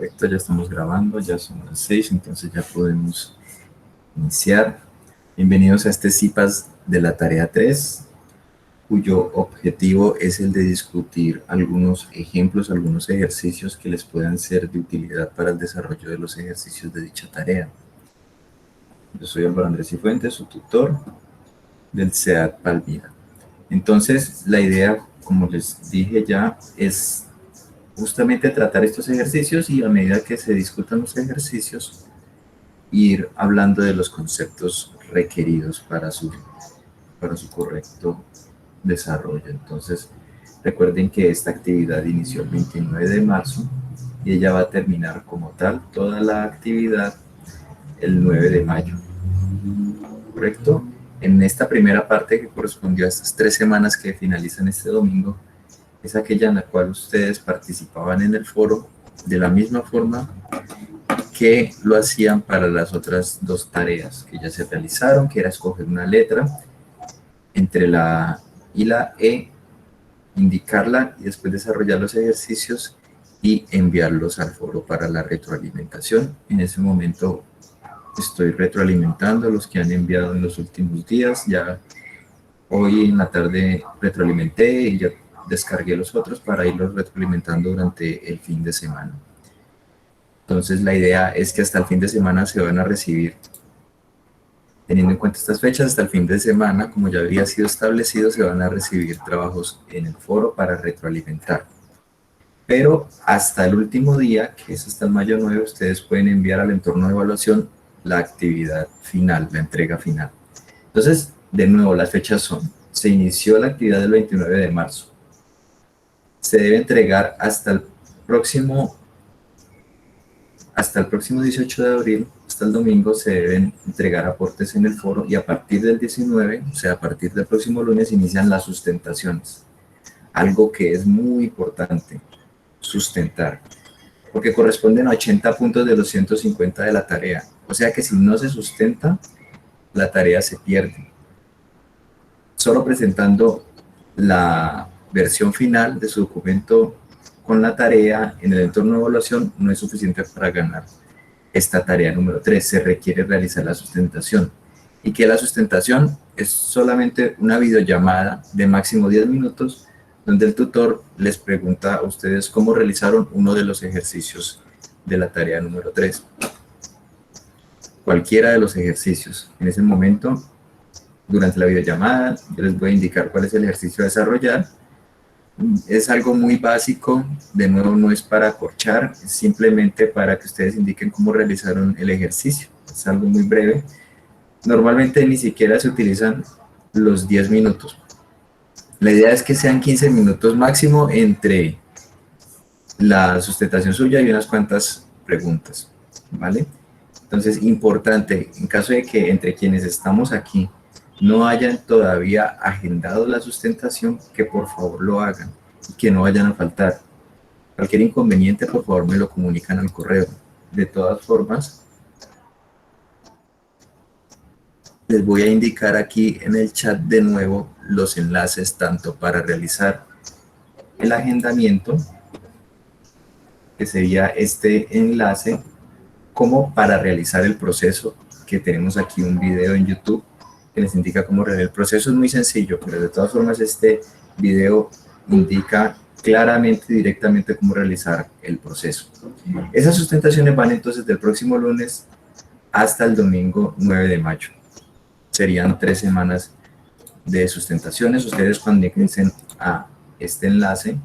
Perfecto, ya estamos grabando, ya son las 6, entonces ya podemos iniciar. Bienvenidos a este CIPAS de la tarea 3, cuyo objetivo es el de discutir algunos ejemplos, algunos ejercicios que les puedan ser de utilidad para el desarrollo de los ejercicios de dicha tarea. Yo soy Álvaro Andrés Cifuentes, su tutor del CEAD Palmira. Entonces, la idea, como les dije ya, es justamente tratar estos ejercicios y a medida que se discutan los ejercicios, ir hablando de los conceptos requeridos para su correcto desarrollo. Entonces, recuerden que esta actividad inició el 29 de marzo y ella va a terminar como tal toda la actividad el 9 de mayo. ¿Correcto? En esta primera parte que correspondió a estas 3 semanas que finalizan este domingo, es aquella en la cual ustedes participaban en el foro de la misma forma que lo hacían para las otras 2 tareas que ya se realizaron, que era escoger una letra entre la A y la E, indicarla y después desarrollar los ejercicios y enviarlos al foro para la retroalimentación. En ese momento estoy retroalimentando a los que han enviado en los últimos días. Ya hoy en la tarde retroalimenté y ya descargué los otros para irlos retroalimentando durante el fin de semana. Entonces la idea es que hasta el fin de semana se van a recibir, teniendo en cuenta estas fechas, hasta el fin de semana, como ya habría sido establecido, se van a recibir trabajos en el foro para retroalimentar. Pero hasta el último día, que es hasta el mayo 9, ustedes pueden enviar al entorno de evaluación la actividad final, la entrega final. Entonces, de nuevo, las fechas son: se inició la actividad el 29 de marzo. Se debe entregar hasta el próximo 18 de abril, hasta el domingo, se deben entregar aportes en el foro y a partir del 19, o sea, a partir del próximo lunes, inician las sustentaciones. Algo que es muy importante, sustentar, porque corresponden a 80 puntos de los 150 de la tarea. O sea que si no se sustenta, la tarea se pierde. Solo presentando la versión final de su documento con la tarea en el entorno de evaluación no es suficiente para ganar esta tarea número 3. Se requiere realizar la sustentación. Y que la sustentación es solamente una videollamada de máximo 10 minutos donde el tutor les pregunta a ustedes cómo realizaron uno de los ejercicios de la tarea número 3. Cualquiera de los ejercicios. En ese momento, durante la videollamada, yo les voy a indicar cuál es el ejercicio a desarrollar. Es algo muy básico, de nuevo no es para acorchar, es simplemente para que ustedes indiquen cómo realizaron el ejercicio. Es algo muy breve. Normalmente ni siquiera se utilizan los 10 minutos. La idea es que sean 15 minutos máximo entre la sustentación suya y unas cuantas preguntas, ¿vale? Entonces, importante, en caso de que entre quienes estamos aquí no hayan todavía agendado la sustentación, que por favor lo hagan y que no vayan a faltar. Cualquier inconveniente, por favor, me lo comunican al correo. De todas formas, les voy a indicar aquí en el chat de nuevo los enlaces tanto para realizar el agendamiento, que sería este enlace, como para realizar el proceso, que tenemos aquí un video en YouTube que les indica cómo realizar el proceso. Es muy sencillo, pero de todas formas este video indica claramente y directamente cómo realizar el proceso. Esas sustentaciones van entonces del próximo lunes hasta el domingo 9 de mayo. Serían 3 semanas de sustentaciones. Ustedes cuando ingresen a este enlace,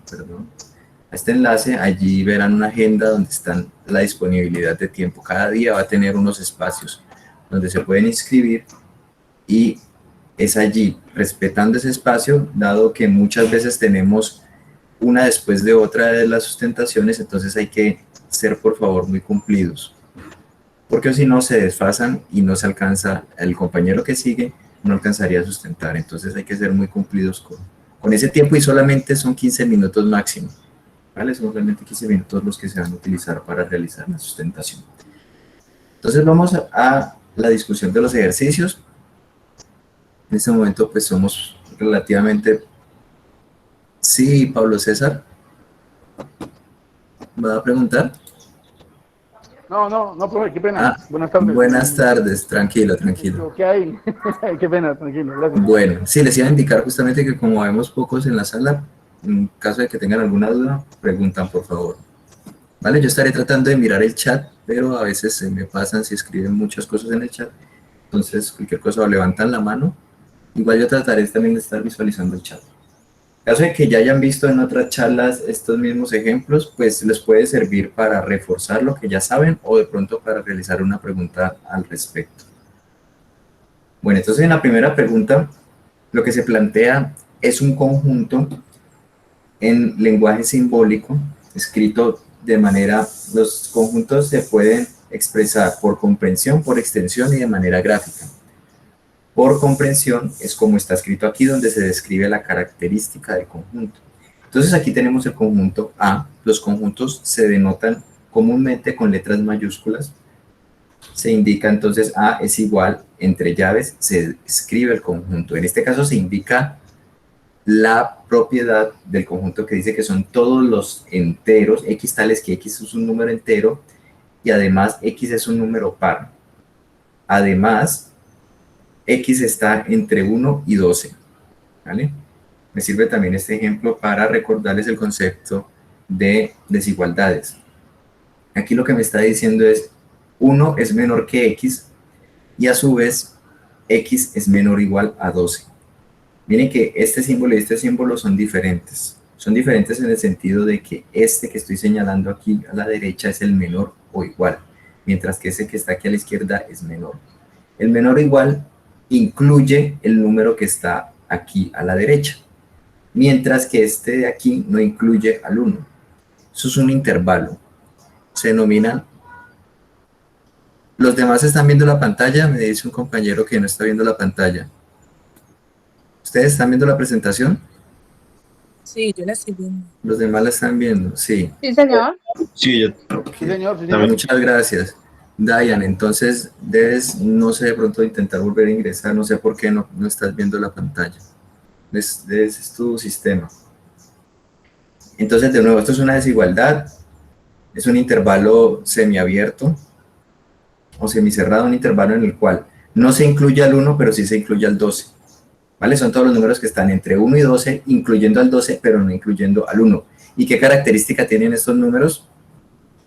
allí verán una agenda donde están la disponibilidad de tiempo. Cada día va a tener unos espacios donde se pueden inscribir y es allí, respetando ese espacio, dado que muchas veces tenemos una después de otra de las sustentaciones, entonces hay que ser por favor muy cumplidos, porque si no se desfasan y no se alcanza, el compañero que sigue no alcanzaría a sustentar. Entonces hay que ser muy cumplidos con ese tiempo y solamente son 15 minutos máximo, ¿vale? Son realmente 15 minutos los que se van a utilizar para realizar la sustentación. Entonces vamos a la discusión de los ejercicios. En este momento pues somos relativamente... Sí, Pablo César, ¿va a preguntar? No, profe, qué pena. Ah, Buenas tardes. buenas tardes, tranquilo, tranquilo. ¿Qué hay? Qué pena, tranquilo, gracias. Bueno, sí, les iba a indicar justamente que como vemos pocos en la sala, en caso de que tengan alguna duda, preguntan por favor. Vale, yo estaré tratando de mirar el chat, pero a veces se me pasan si escriben muchas cosas en el chat. Entonces, cualquier cosa o levantan la mano. Igual yo trataré también de estar visualizando el chat. En caso de que ya hayan visto en otras charlas estos mismos ejemplos, pues les puede servir para reforzar lo que ya saben o de pronto para realizar una pregunta al respecto. Bueno, entonces en la primera pregunta, lo que se plantea es un conjunto en lenguaje simbólico, escrito de manera, los conjuntos se pueden expresar por comprensión, por extensión y de manera gráfica. Por comprensión es como está escrito aquí, donde se describe la característica del conjunto. Entonces aquí tenemos el conjunto A. Los conjuntos se denotan comúnmente con letras mayúsculas. Se indica entonces A es igual, entre llaves se escribe el conjunto. En este caso se indica la propiedad del conjunto que dice que son todos los enteros, x tales que x es un número entero y además x es un número par. Además, x está entre 1 y 12. ¿Vale? Me sirve también este ejemplo para recordarles el concepto de desigualdades. Aquí lo que me está diciendo es 1 es menor que x y a su vez x es menor o igual a 12. Miren que este símbolo y este símbolo son diferentes. Son diferentes en el sentido de que este que estoy señalando aquí a la derecha es el menor o igual, mientras que ese que está aquí a la izquierda es menor. El menor o igual incluye el número que está aquí a la derecha, mientras que este de aquí no incluye al 1. Eso es un intervalo. Se denomina... Los demás están viendo la pantalla, me dice un compañero que no está viendo la pantalla. ¿Ustedes están viendo la presentación? Sí, yo la estoy viendo. Los demás la están viendo, sí. Sí, señor. Sí, yo Okay. Sí, señor. Muchas gracias. Diane, entonces debes, no sé, de pronto intentar volver a ingresar, no sé por qué no estás viendo la pantalla. Ese es tu sistema. Entonces, de nuevo, esto es una desigualdad, es un intervalo semiabierto o semicerrado, un intervalo en el cual no se incluye al 1, pero sí se incluye al 12. ¿Vale? Son todos los números que están entre 1 y 12, incluyendo al 12, pero no incluyendo al 1. ¿Y qué característica tienen estos números?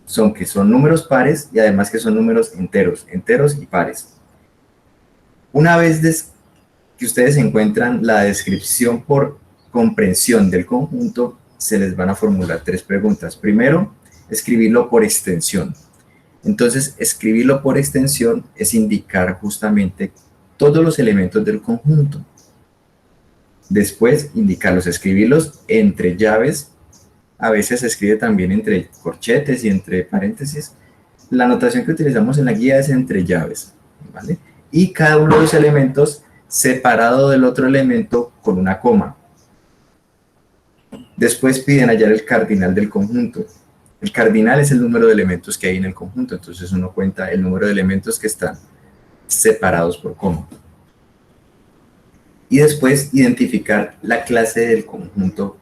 Son que son números pares y además que son números enteros y pares. Una vez que ustedes encuentran la descripción por comprensión del conjunto, se les van a formular 3 preguntas. Primero, escribirlo por extensión. Entonces, escribirlo por extensión es indicar justamente todos los elementos del conjunto. Después, indicarlos, escribirlos entre llaves. A veces se escribe también entre corchetes y entre paréntesis. La notación que utilizamos en la guía es entre llaves, ¿vale? Y cada uno de los elementos separado del otro elemento con una coma. Después piden hallar el cardinal del conjunto. El cardinal es el número de elementos que hay en el conjunto, entonces uno cuenta el número de elementos que están separados por coma. Y después identificar la clase del conjunto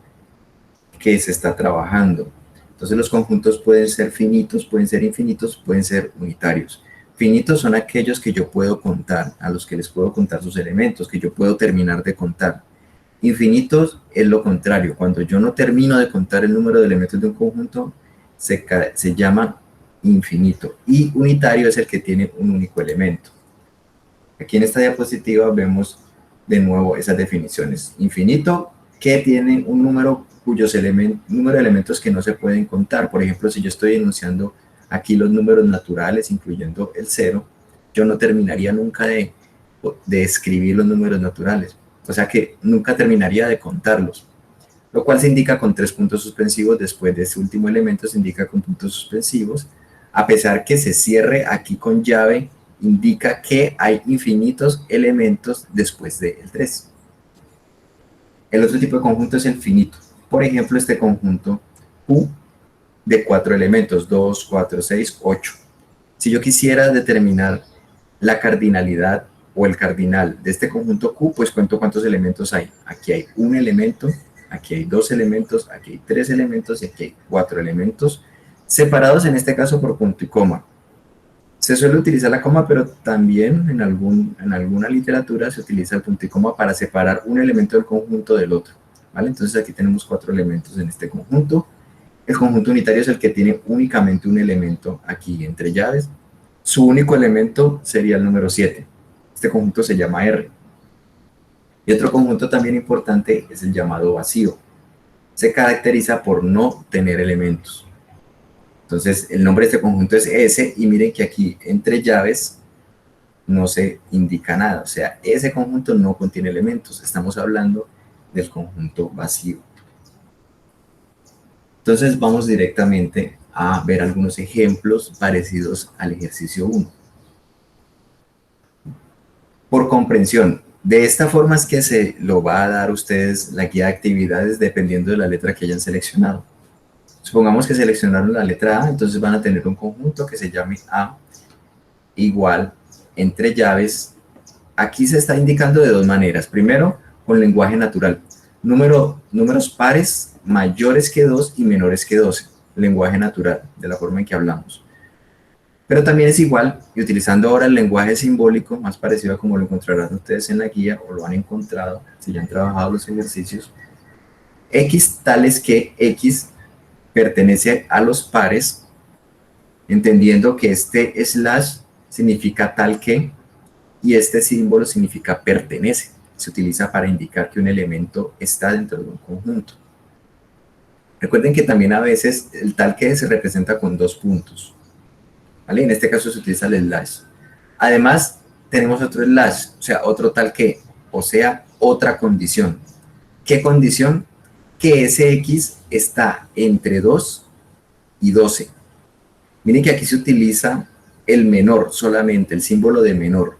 que se está trabajando. Entonces los conjuntos pueden ser finitos, pueden ser infinitos, pueden ser unitarios. Finitos son aquellos que yo puedo contar, a los que les puedo contar sus elementos, que yo puedo terminar de contar. Infinitos es lo contrario, cuando yo no termino de contar el número de elementos de un conjunto, se llama infinito. Y unitario es el que tiene un único elemento. Aquí en esta diapositiva vemos de nuevo esas definiciones. Infinito, que tiene un número cuyos número de elementos que no se pueden contar. Por ejemplo, si yo estoy enunciando aquí los números naturales, incluyendo el 0, yo no terminaría nunca de escribir los números naturales. O sea que nunca terminaría de contarlos. Lo cual se indica con 3 puntos suspensivos. Después de ese último elemento se indica con puntos suspensivos. A pesar que se cierre aquí con llave, indica que hay infinitos elementos después del 3. El otro tipo de conjunto es el finito. Por ejemplo, este conjunto Q de 4 elementos, 2, 4, 6, 8. Si yo quisiera determinar la cardinalidad o el cardinal de este conjunto Q, pues cuento cuántos elementos hay. Aquí hay un elemento, aquí hay 2 elementos, aquí hay 3 elementos y aquí hay 4 elementos, separados en este caso por punto y coma. Se suele utilizar la coma, pero también en alguna literatura se utiliza el punto y coma para separar un elemento del conjunto del otro, ¿vale? Entonces aquí tenemos 4 elementos en este conjunto. El conjunto unitario es el que tiene únicamente un elemento aquí entre llaves. Su único elemento sería el número 7. Este conjunto se llama R. Y otro conjunto también importante es el llamado vacío. Se caracteriza por no tener elementos. Entonces, el nombre de este conjunto es S, y miren que aquí entre llaves no se indica nada. O sea, ese conjunto no contiene elementos. Estamos hablando del conjunto vacío. Entonces, vamos directamente a ver algunos ejemplos parecidos al ejercicio 1. Por comprensión, de esta forma es que se lo va a dar a ustedes la guía de actividades dependiendo de la letra que hayan seleccionado. Supongamos que seleccionaron la letra A, entonces van a tener un conjunto que se llame A igual entre llaves. Aquí se está indicando de dos maneras. Primero, con lenguaje natural. Números pares mayores que 2 y menores que 12. Lenguaje natural, de la forma en que hablamos. Pero también es igual, y utilizando ahora el lenguaje simbólico, más parecido a como lo encontrarán ustedes en la guía, o lo han encontrado, si ya han trabajado los ejercicios. X tales que X pertenece a los pares, entendiendo que este slash significa tal que, y este símbolo significa pertenece. Se utiliza para indicar que un elemento está dentro de un conjunto. Recuerden que también a veces el tal que se representa con 2 puntos. ¿Vale? En este caso se utiliza el slash. Además, tenemos otro slash, o sea, otro tal que, o sea, otra condición. ¿Qué condición? Que ese X está entre 2 y 12. Miren que aquí se utiliza el menor solamente, el símbolo de menor,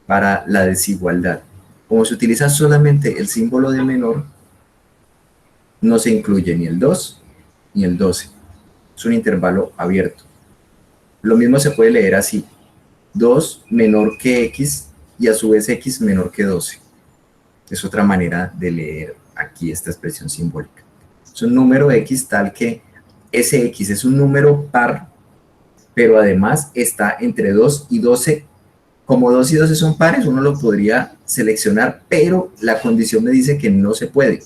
para la desigualdad. Como se utiliza solamente el símbolo de menor, no se incluye ni el 2 ni el 12. Es un intervalo abierto. Lo mismo se puede leer así: 2 menor que X y a su vez X menor que 12. Es otra manera de leer aquí esta expresión simbólica. Es un número X tal que ese X es un número par, pero además está entre 2 y 12. Como 2 y 12 son pares, uno lo podría seleccionar, pero la condición me dice que no se puede,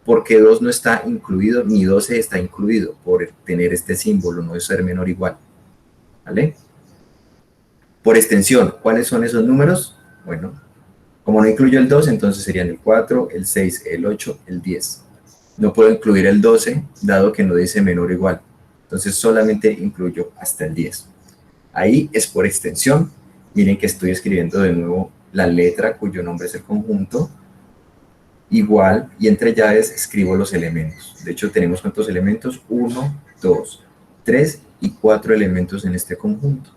porque 2 no está incluido, ni 12 está incluido, por tener este símbolo, no es ser menor o igual. ¿Vale? Por extensión, ¿cuáles son esos números? Bueno, como no incluyo el 2, entonces serían el 4, el 6, el 8, el 10. No puedo incluir el 12, dado que no dice menor o igual. Entonces solamente incluyo hasta el 10. Ahí es por extensión. Miren que estoy escribiendo de nuevo la letra cuyo nombre es el conjunto. Igual, y entre llaves escribo los elementos. De hecho, tenemos ¿cuántos elementos? 1, 2, 3 y 4 elementos en este conjunto.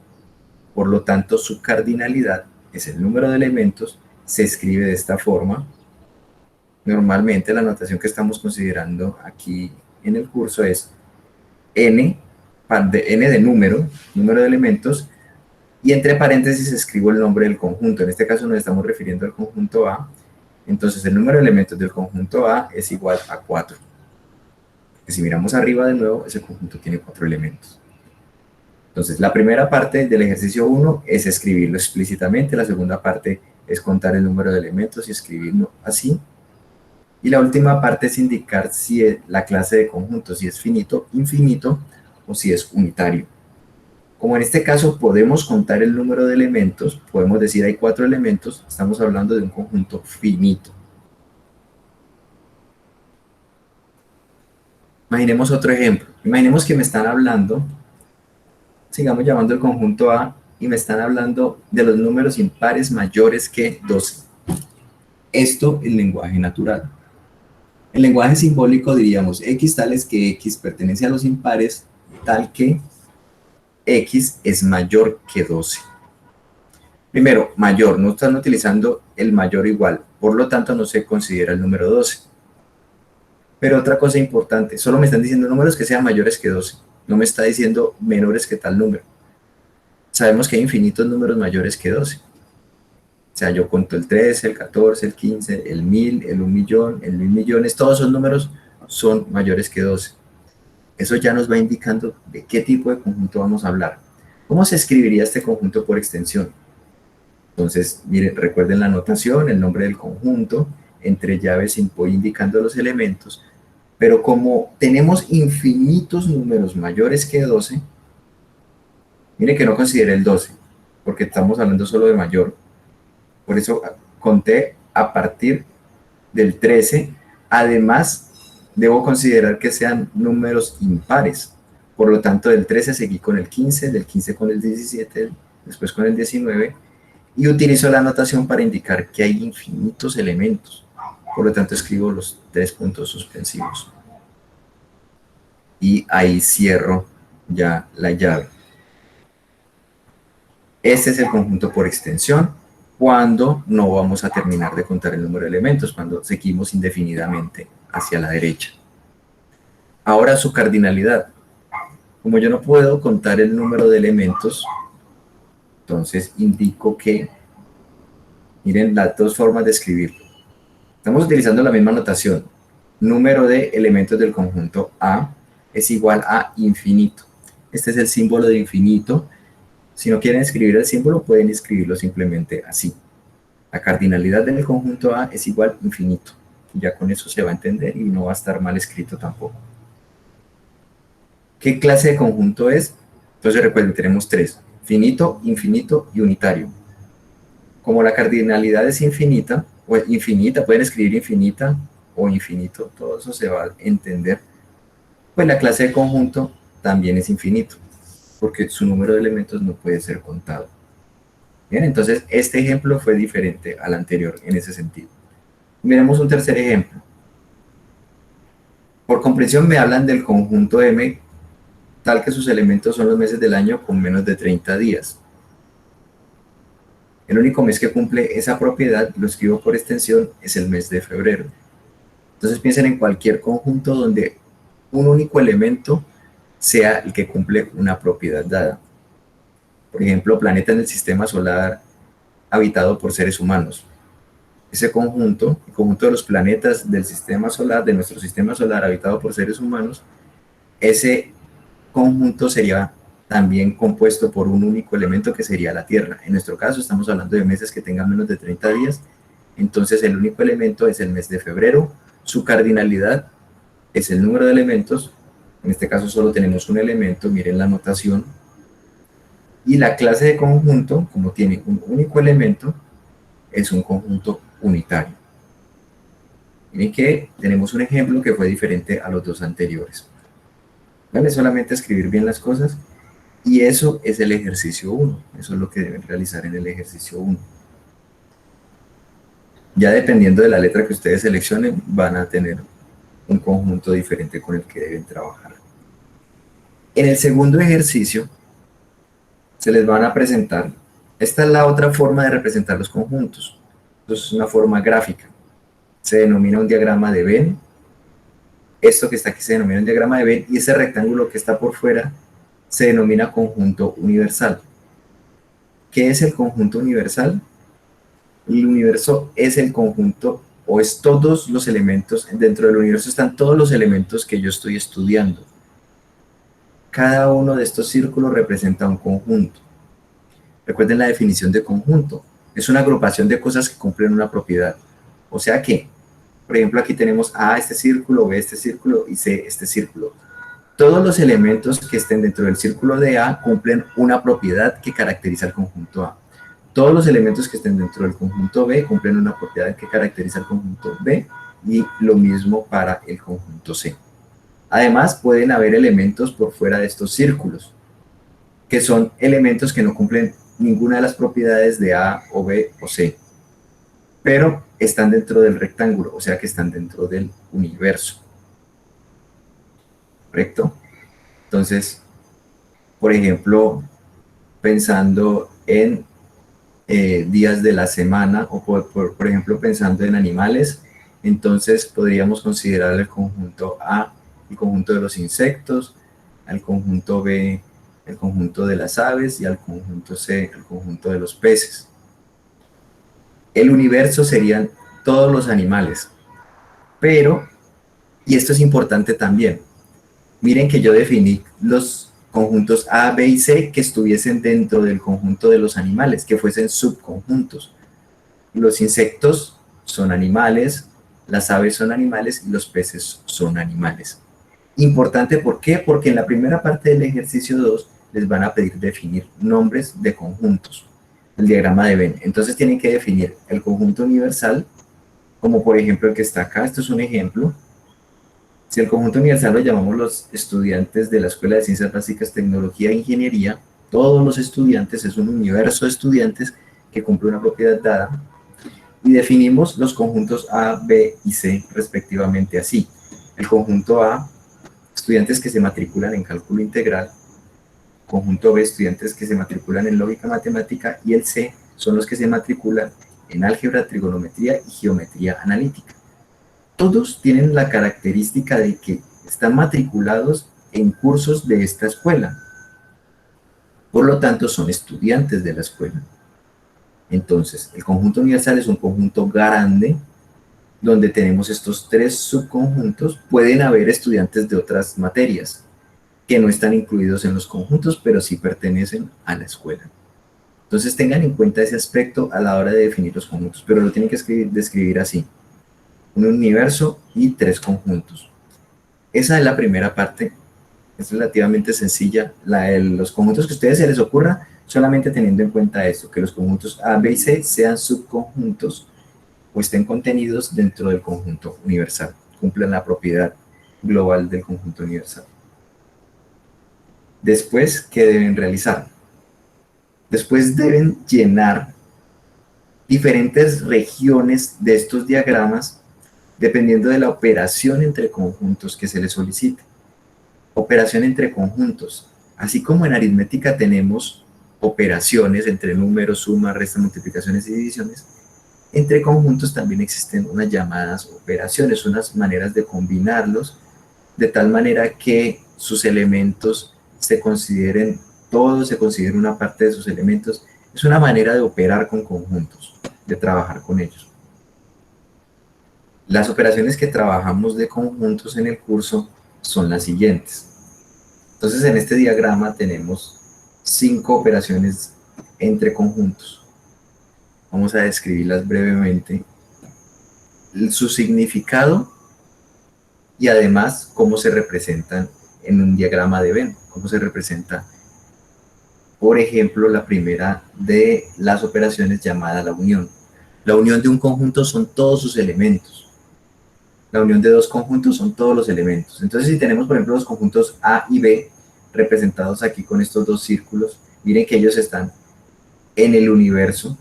Por lo tanto, su cardinalidad es el número de elementos. Se escribe de esta forma. Normalmente la notación que estamos considerando aquí en el curso es n de número de elementos, y entre paréntesis escribo el nombre del conjunto. En este caso nos estamos refiriendo al conjunto A. Entonces el número de elementos del conjunto A es igual a 4. Porque si miramos arriba de nuevo, ese conjunto tiene 4 elementos. Entonces la primera parte del ejercicio 1 es escribirlo explícitamente. La segunda parte es contar el número de elementos y escribirlo así. Y la última parte es indicar si es la clase de conjunto, si es finito, infinito o si es unitario. Como en este caso podemos contar el número de elementos, podemos decir hay 4 elementos, estamos hablando de un conjunto finito. Imaginemos otro ejemplo. Imaginemos que me están hablando, sigamos llamando el conjunto A, y me están hablando de los números impares mayores que 12. Esto en lenguaje natural. En lenguaje simbólico diríamos X tales que X pertenece a los impares tal que X es mayor que 12. Primero, mayor, no están utilizando el mayor o igual, por lo tanto no se considera el número 12. Pero otra cosa importante, solo me están diciendo números que sean mayores que 12, no me está diciendo menores que tal número. Sabemos que hay infinitos números mayores que 12. O sea, yo cuento el 13, el 14, el 15, el 1000, el 1.000.000, el 1.000 millones, todos esos números son mayores que 12. Eso ya nos va indicando de qué tipo de conjunto vamos a hablar. ¿Cómo se escribiría este conjunto por extensión? Entonces, miren, recuerden la notación, el nombre del conjunto, entre llaves voy indicando los elementos, pero como tenemos infinitos números mayores que 12, miren que no consideré el 12, porque estamos hablando solo de mayor. Por eso conté a partir del 13. Además, debo considerar que sean números impares. Por lo tanto, del 13 seguí con el 15, del 15 con el 17, después con el 19, y utilizo la notación para indicar que hay infinitos elementos. Por lo tanto, escribo los 3 puntos suspensivos. Y ahí cierro ya la llave. Este es el conjunto por extensión cuando no vamos a terminar de contar el número de elementos, cuando seguimos indefinidamente hacia la derecha. Ahora su cardinalidad. Como yo no puedo contar el número de elementos, entonces indico que, miren las dos formas de escribirlo. Estamos utilizando la misma notación. Número de elementos del conjunto A es igual a infinito. Este es el símbolo de infinito. Si no quieren escribir el símbolo, pueden escribirlo simplemente así. La cardinalidad del conjunto A es igual a infinito. Ya con eso se va a entender y no va a estar mal escrito tampoco. ¿Qué clase de conjunto es? Entonces recuerden, tenemos 3. Finito, infinito y unitario. Como la cardinalidad es infinita, o infinita, pueden escribir infinita o infinito, todo eso se va a entender. Pues la clase de conjunto también es infinito, porque su número de elementos no puede ser contado. Bien, entonces este ejemplo fue diferente al anterior en ese sentido. Miremos un tercer ejemplo. Por comprensión me hablan del conjunto M, tal que sus elementos son los meses del año con menos de 30 días. El único mes que cumple esa propiedad, lo escribo por extensión, es el mes de febrero. Entonces piensen en cualquier conjunto donde un único elemento sea el que cumple una propiedad dada. Por ejemplo, planeta en el sistema solar habitado por seres humanos. Ese conjunto, el conjunto de los planetas del sistema solar, de nuestro sistema solar habitado por seres humanos, ese conjunto sería también compuesto por un único elemento que sería la Tierra. En nuestro caso estamos hablando de meses que tengan menos de 30 días, entonces el único elemento es el mes de febrero, su cardinalidad es el número de elementos, en este caso solo tenemos un elemento, miren la notación, y la clase de conjunto, como tiene un único elemento, es un conjunto unitario. Miren que tenemos un ejemplo que fue diferente a los dos anteriores. ¿Vale? Solamente escribir bien las cosas. Y eso es el ejercicio 1. Eso es lo que deben realizar en el ejercicio 1. Ya dependiendo de la letra que ustedes seleccionen, van a tener un conjunto diferente con el que deben trabajar. En el segundo ejercicio, se les van a presentar. Esta es la otra forma de representar los conjuntos. Entonces es una forma gráfica. Se denomina un diagrama de Venn. Esto que está aquí se denomina un diagrama de Venn y ese rectángulo que está por fuera se denomina conjunto universal. ¿Qué es el conjunto universal? El universo es el conjunto, o es todos los elementos, dentro del universo están todos los elementos que yo estoy estudiando. Cada uno de estos círculos representa un conjunto. Recuerden la definición de conjunto. Es una agrupación de cosas que cumplen una propiedad. O sea que, por ejemplo, aquí tenemos A este círculo, B este círculo y C este círculo. Todos los elementos que estén dentro del círculo de A cumplen una propiedad que caracteriza al conjunto A. Todos los elementos que estén dentro del conjunto B cumplen una propiedad que caracteriza al conjunto B y lo mismo para el conjunto C. Además, pueden haber elementos por fuera de estos círculos, que son elementos que no cumplen ninguna de las propiedades de A o B o C, pero están dentro del rectángulo, o sea que están dentro del universo. ¿Correcto? Entonces, por ejemplo, pensando en días de la semana, o por ejemplo pensando en animales, entonces podríamos considerar el conjunto A, el conjunto de los insectos, al conjunto B, el conjunto de las aves, y al conjunto C, el conjunto de los peces. El universo serían todos los animales, pero, y esto es importante también, miren que yo definí los conjuntos A, B y C que estuviesen dentro del conjunto de los animales, que fuesen subconjuntos. Los insectos son animales, las aves son animales y los peces son animales. Importante, ¿por qué? Porque en la primera parte del ejercicio 2 les van a pedir definir nombres de conjuntos, el diagrama de Venn. Entonces tienen que definir el conjunto universal, como por ejemplo el que está acá. Esto es un ejemplo. Si el conjunto universal lo llamamos los estudiantes de la Escuela de Ciencias Básicas, Tecnología e Ingeniería, todos los estudiantes, es un universo de estudiantes que cumple una propiedad dada, y definimos los conjuntos A, B y C respectivamente así. El conjunto A, estudiantes que se matriculan en cálculo integral; conjunto B, estudiantes que se matriculan en lógica matemática; y el C son los que se matriculan en álgebra, trigonometría y geometría analítica. Todos tienen la característica de que están matriculados en cursos de esta escuela. Por lo tanto, son estudiantes de la escuela. Entonces, el conjunto universal es un conjunto grande donde tenemos estos tres subconjuntos. Pueden haber estudiantes de otras materias que no están incluidos en los conjuntos, pero sí pertenecen a la escuela. Entonces, tengan en cuenta ese aspecto a la hora de definir los conjuntos, pero lo tienen que describir así: un universo y tres conjuntos. Esa es la primera parte, es relativamente sencilla. Los conjuntos que a ustedes se les ocurra, solamente teniendo en cuenta esto, que los conjuntos A, B y C sean subconjuntos o estén contenidos dentro del conjunto universal, cumplan la propiedad global del conjunto universal. Después, ¿qué deben realizar? Después deben llenar diferentes regiones de estos diagramas dependiendo de la operación entre conjuntos que se les solicite. Operación entre conjuntos. Así como en aritmética tenemos operaciones entre números, suma, resta, multiplicaciones y divisiones, entre conjuntos también existen unas llamadas operaciones, unas maneras de combinarlos de tal manera que sus elementos se consideren todos, se considere una parte de sus elementos. Es una manera de operar con conjuntos, de trabajar con ellos. Las operaciones que trabajamos de conjuntos en el curso son las siguientes. Entonces, en este diagrama tenemos 5 operaciones entre conjuntos. Vamos a describirlas brevemente, su significado y además cómo se representan en un diagrama de Venn, cómo se representa. Por ejemplo, la primera de las operaciones llamada la unión. La unión de un conjunto son todos sus elementos. La unión de dos conjuntos son todos los elementos. Entonces, si tenemos, por ejemplo, los conjuntos A y B representados aquí con estos dos círculos, miren que ellos están en el universo,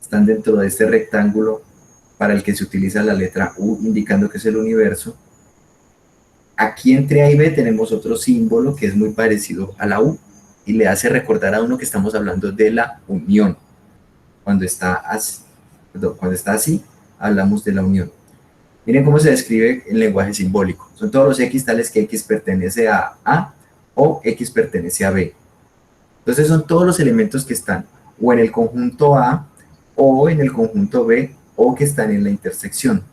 están dentro de este rectángulo para el que se utiliza la letra U, indicando que es el universo. Aquí entre A y B tenemos otro símbolo que es muy parecido a la U y le hace recordar a uno que estamos hablando de la unión. Cuando está así, hablamos de la unión. Miren cómo se describe el lenguaje simbólico. Son todos los X tales que X pertenece a A o X pertenece a B. Entonces son todos los elementos que están o en el conjunto A o en el conjunto B o que están en la intersección.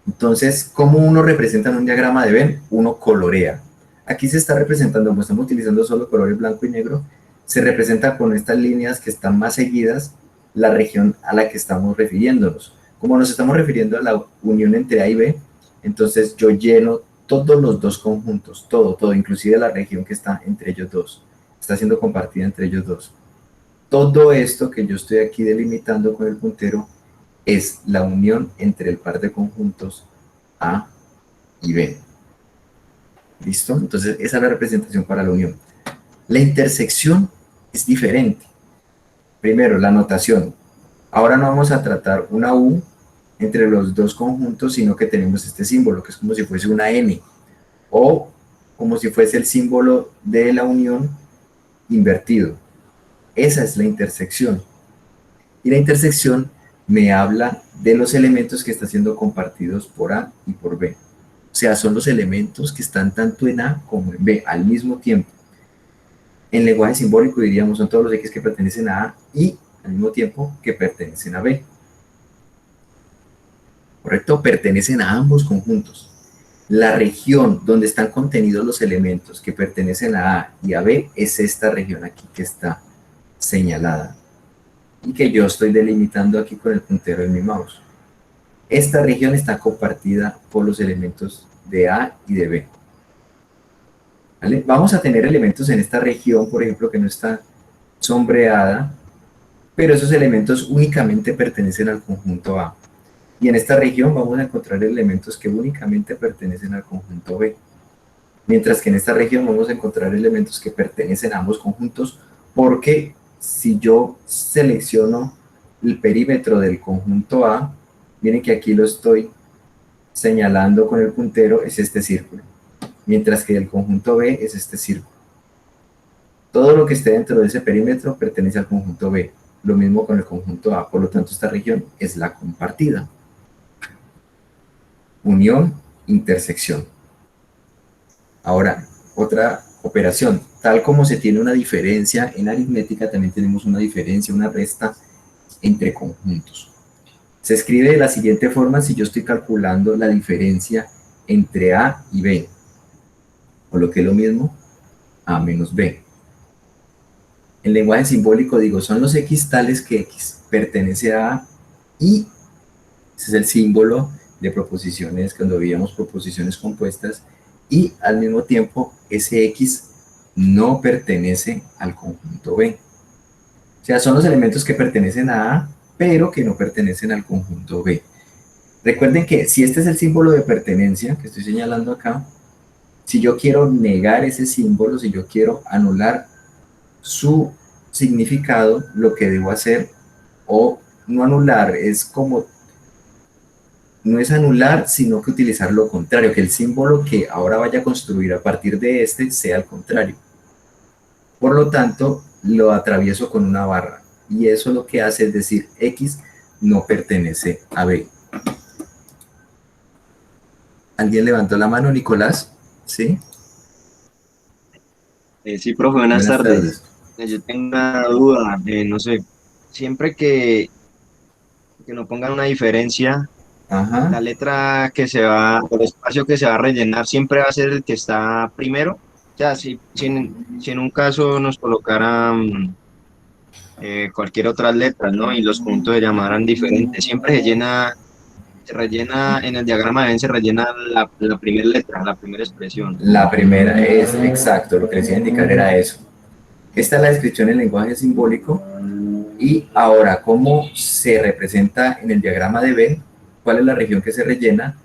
Entonces, ¿cómo uno representa en un diagrama de Venn? Uno colorea. Aquí se está representando, como estamos utilizando solo colores blanco y negro, se representa con estas líneas que están más seguidas la región a la que estamos refiriéndonos. Como nos estamos refiriendo a la unión entre A y B, entonces yo lleno todos los dos conjuntos, todo, inclusive la región que está entre ellos dos, está siendo compartida entre ellos dos. Todo esto que yo estoy aquí delimitando con el puntero es la unión entre el par de conjuntos A y B. ¿Listo? Entonces esa es la representación para la unión. La intersección es diferente. Primero, la notación. Ahora no vamos a tratar una U entre los dos conjuntos, sino que tenemos este símbolo, que es como si fuese una N, o como si fuese el símbolo de la unión invertido. Esa es la intersección. Y la intersección me habla de los elementos que están siendo compartidos por A y por B. O sea, son los elementos que están tanto en A como en B al mismo tiempo. En lenguaje simbólico diríamos son todos los X que pertenecen a A y al mismo tiempo que pertenecen a B. ¿Correcto? Pertenecen a ambos conjuntos. La región donde están contenidos los elementos que pertenecen a A y a B es esta región aquí que está señalada y que yo estoy delimitando aquí con el puntero de mi mouse. Esta región está compartida por los elementos de A y de B. ¿Vale? Vamos a tener elementos en esta región, por ejemplo, que no está sombreada, pero esos elementos únicamente pertenecen al conjunto A. Y en esta región vamos a encontrar elementos que únicamente pertenecen al conjunto B. Mientras que en esta región vamos a encontrar elementos que pertenecen a ambos conjuntos, porque si yo selecciono el perímetro del conjunto A, miren que aquí lo estoy señalando con el puntero, es este círculo. Mientras que el conjunto B es este círculo. Todo lo que esté dentro de ese perímetro pertenece al conjunto B. Lo mismo con el conjunto A. Por lo tanto, esta región es la compartida. Unión, intersección. Ahora, otra operación. Tal como se tiene una diferencia en aritmética, también tenemos una diferencia, una resta entre conjuntos. Se escribe de la siguiente forma si yo estoy calculando la diferencia entre A y B. O lo que es lo mismo, A menos B. En lenguaje simbólico digo, son los X tales que X pertenece a A y ese es el símbolo de proposiciones, cuando veíamos proposiciones compuestas, y al mismo tiempo ese X no pertenece al conjunto B. O sea, son los elementos que pertenecen a A, pero que no pertenecen al conjunto B. Recuerden que si este es el símbolo de pertenencia que estoy señalando acá, si yo quiero negar ese símbolo, si yo quiero anular su significado, lo que debo hacer, o no anular, es como, no es anular, sino que utilizar lo contrario, que el símbolo que ahora vaya a construir a partir de este sea el contrario. Por lo tanto, lo atravieso con una barra, y eso lo que hace es decir, X no pertenece a B. ¿Alguien levantó la mano, Nicolás? ¿Sí? Sí, profe, buenas tardes. Yo tengo una duda, no sé, siempre que no pongan una diferencia, Ajá. la letra que se va, o el espacio que se va a rellenar siempre va a ser el que está primero. O sea, si en un caso nos colocaran cualquier otra letra, ¿no? Y los puntos se llamaran diferentes, siempre se rellena en el diagrama de Venn, se rellena la primera letra, la primera expresión. La primera es exacto, lo que les iba a indicar era eso. Esta es la descripción en lenguaje simbólico. Y ahora, ¿cómo se representa en el diagrama de Venn? ¿Cuál es la región que se rellena?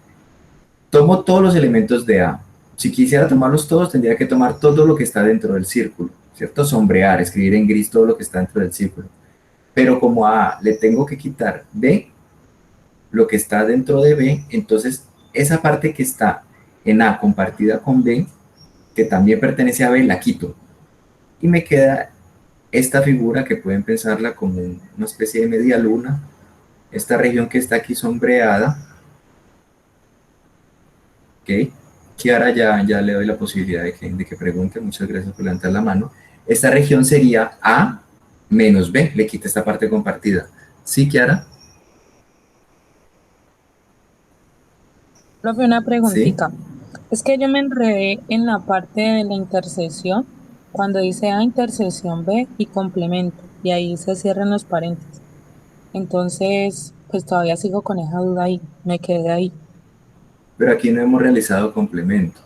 Tomo todos los elementos de A. Si quisiera tomarlos todos, tendría que tomar todo lo que está dentro del círculo, ¿cierto? Sombrear, escribir en gris todo lo que está dentro del círculo. Pero como a A le tengo que quitar B, lo que está dentro de B, entonces esa parte que está en A compartida con B, que también pertenece a B, la quito. Y me queda esta figura que pueden pensarla como una especie de media luna, esta región que está aquí sombreada, ¿ok? Kiara ya le doy la posibilidad de que pregunte, muchas gracias por levantar la mano. Esta región sería A menos B, le quita esta parte compartida. ¿Sí, Kiara? Profe, una ¿Sí? preguntita. Es que yo me enredé en la parte de la intersección, cuando dice A intersección B y complemento, y ahí se cierran los paréntesis. Entonces, pues todavía sigo con esa duda ahí, me quedé ahí. Pero aquí no hemos realizado complemento.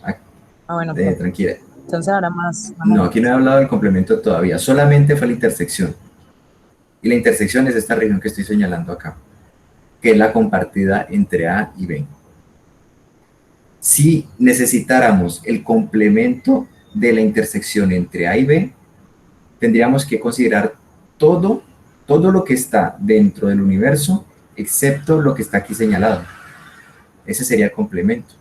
Ah, bueno, profe. Tranquila. Entonces ahora más. No, aquí no he hablado del complemento todavía, solamente fue la intersección. Y la intersección es esta región que estoy señalando acá, que es la compartida entre A y B. Si necesitáramos el complemento de la intersección entre A y B, tendríamos que considerar todo lo que está dentro del universo, excepto lo que está aquí señalado. Ese sería el complemento.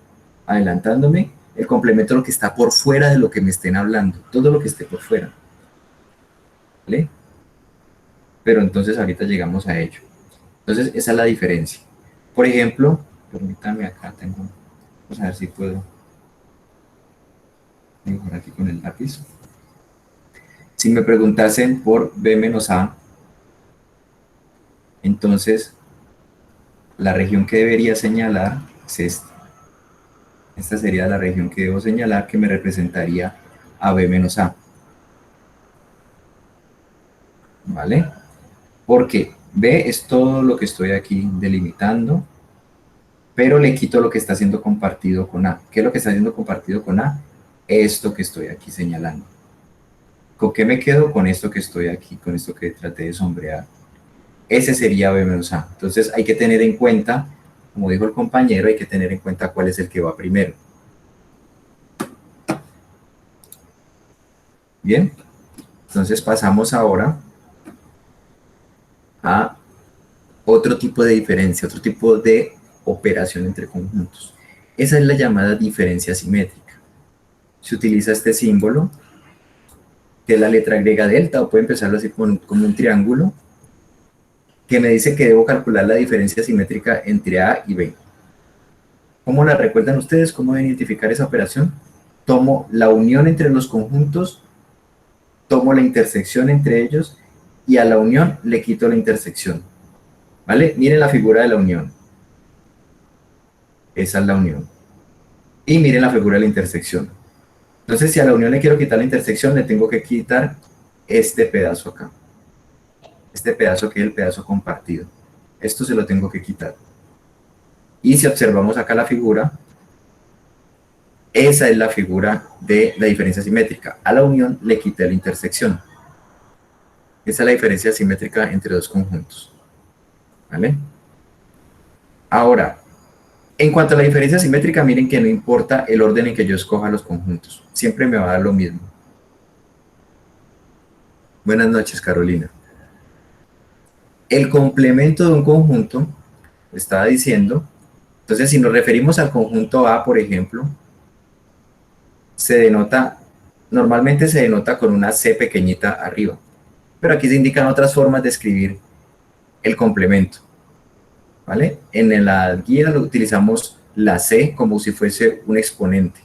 Adelantándome, el complemento es lo que está por fuera de lo que me estén hablando, todo lo que esté por fuera. ¿Vale? Pero entonces ahorita llegamos a ello. Entonces esa es la diferencia. Por ejemplo, permítame acá, vamos a ver si puedo mejorar aquí con el lápiz. Si me preguntasen por B menos A, entonces La región que debería señalar es esta. Esta sería la región que debo señalar, que me representaría a B menos A. ¿Vale? Porque B es todo lo que estoy aquí delimitando, pero le quito lo que está siendo compartido con A. ¿Qué es lo que está siendo compartido con A? Esto que estoy aquí señalando. ¿Con qué me quedo? Con esto que estoy aquí, con esto que traté de sombrear. Ese sería B menos A. Entonces hay que tener en cuenta, como dijo el compañero, hay que tener en cuenta cuál es el que va primero. Bien, entonces pasamos ahora a otro tipo de diferencia, otro tipo de operación entre conjuntos. Esa es la llamada diferencia simétrica. Se utiliza este símbolo, que es la letra griega delta, o puede empezarlo así como un triángulo, que me dice que debo calcular la diferencia simétrica entre A y B. ¿Cómo la recuerdan ustedes? ¿Cómo deben identificar esa operación? Tomo la unión entre los conjuntos, tomo la intersección entre ellos, y a la unión le quito la intersección. ¿Vale? Miren la figura de la unión. Esa es la unión. Y miren la figura de la intersección. Entonces, si a la unión le quiero quitar la intersección, le tengo que quitar este pedazo acá. Este pedazo que es el pedazo compartido. Esto se lo tengo que quitar. Y si observamos acá la figura, esa es la figura de la diferencia simétrica. A la unión le quité la intersección. Esa es la diferencia simétrica entre dos conjuntos. ¿Vale? Ahora, en cuanto a la diferencia simétrica, miren que no importa el orden en que yo escoja los conjuntos. Siempre me va a dar lo mismo. Buenas noches, Carolina. El complemento de un conjunto, estaba diciendo, entonces si nos referimos al conjunto A, por ejemplo, normalmente se denota con una C pequeñita arriba. Pero aquí se indican otras formas de escribir el complemento. ¿Vale? En la guía lo utilizamos la C como si fuese un exponente.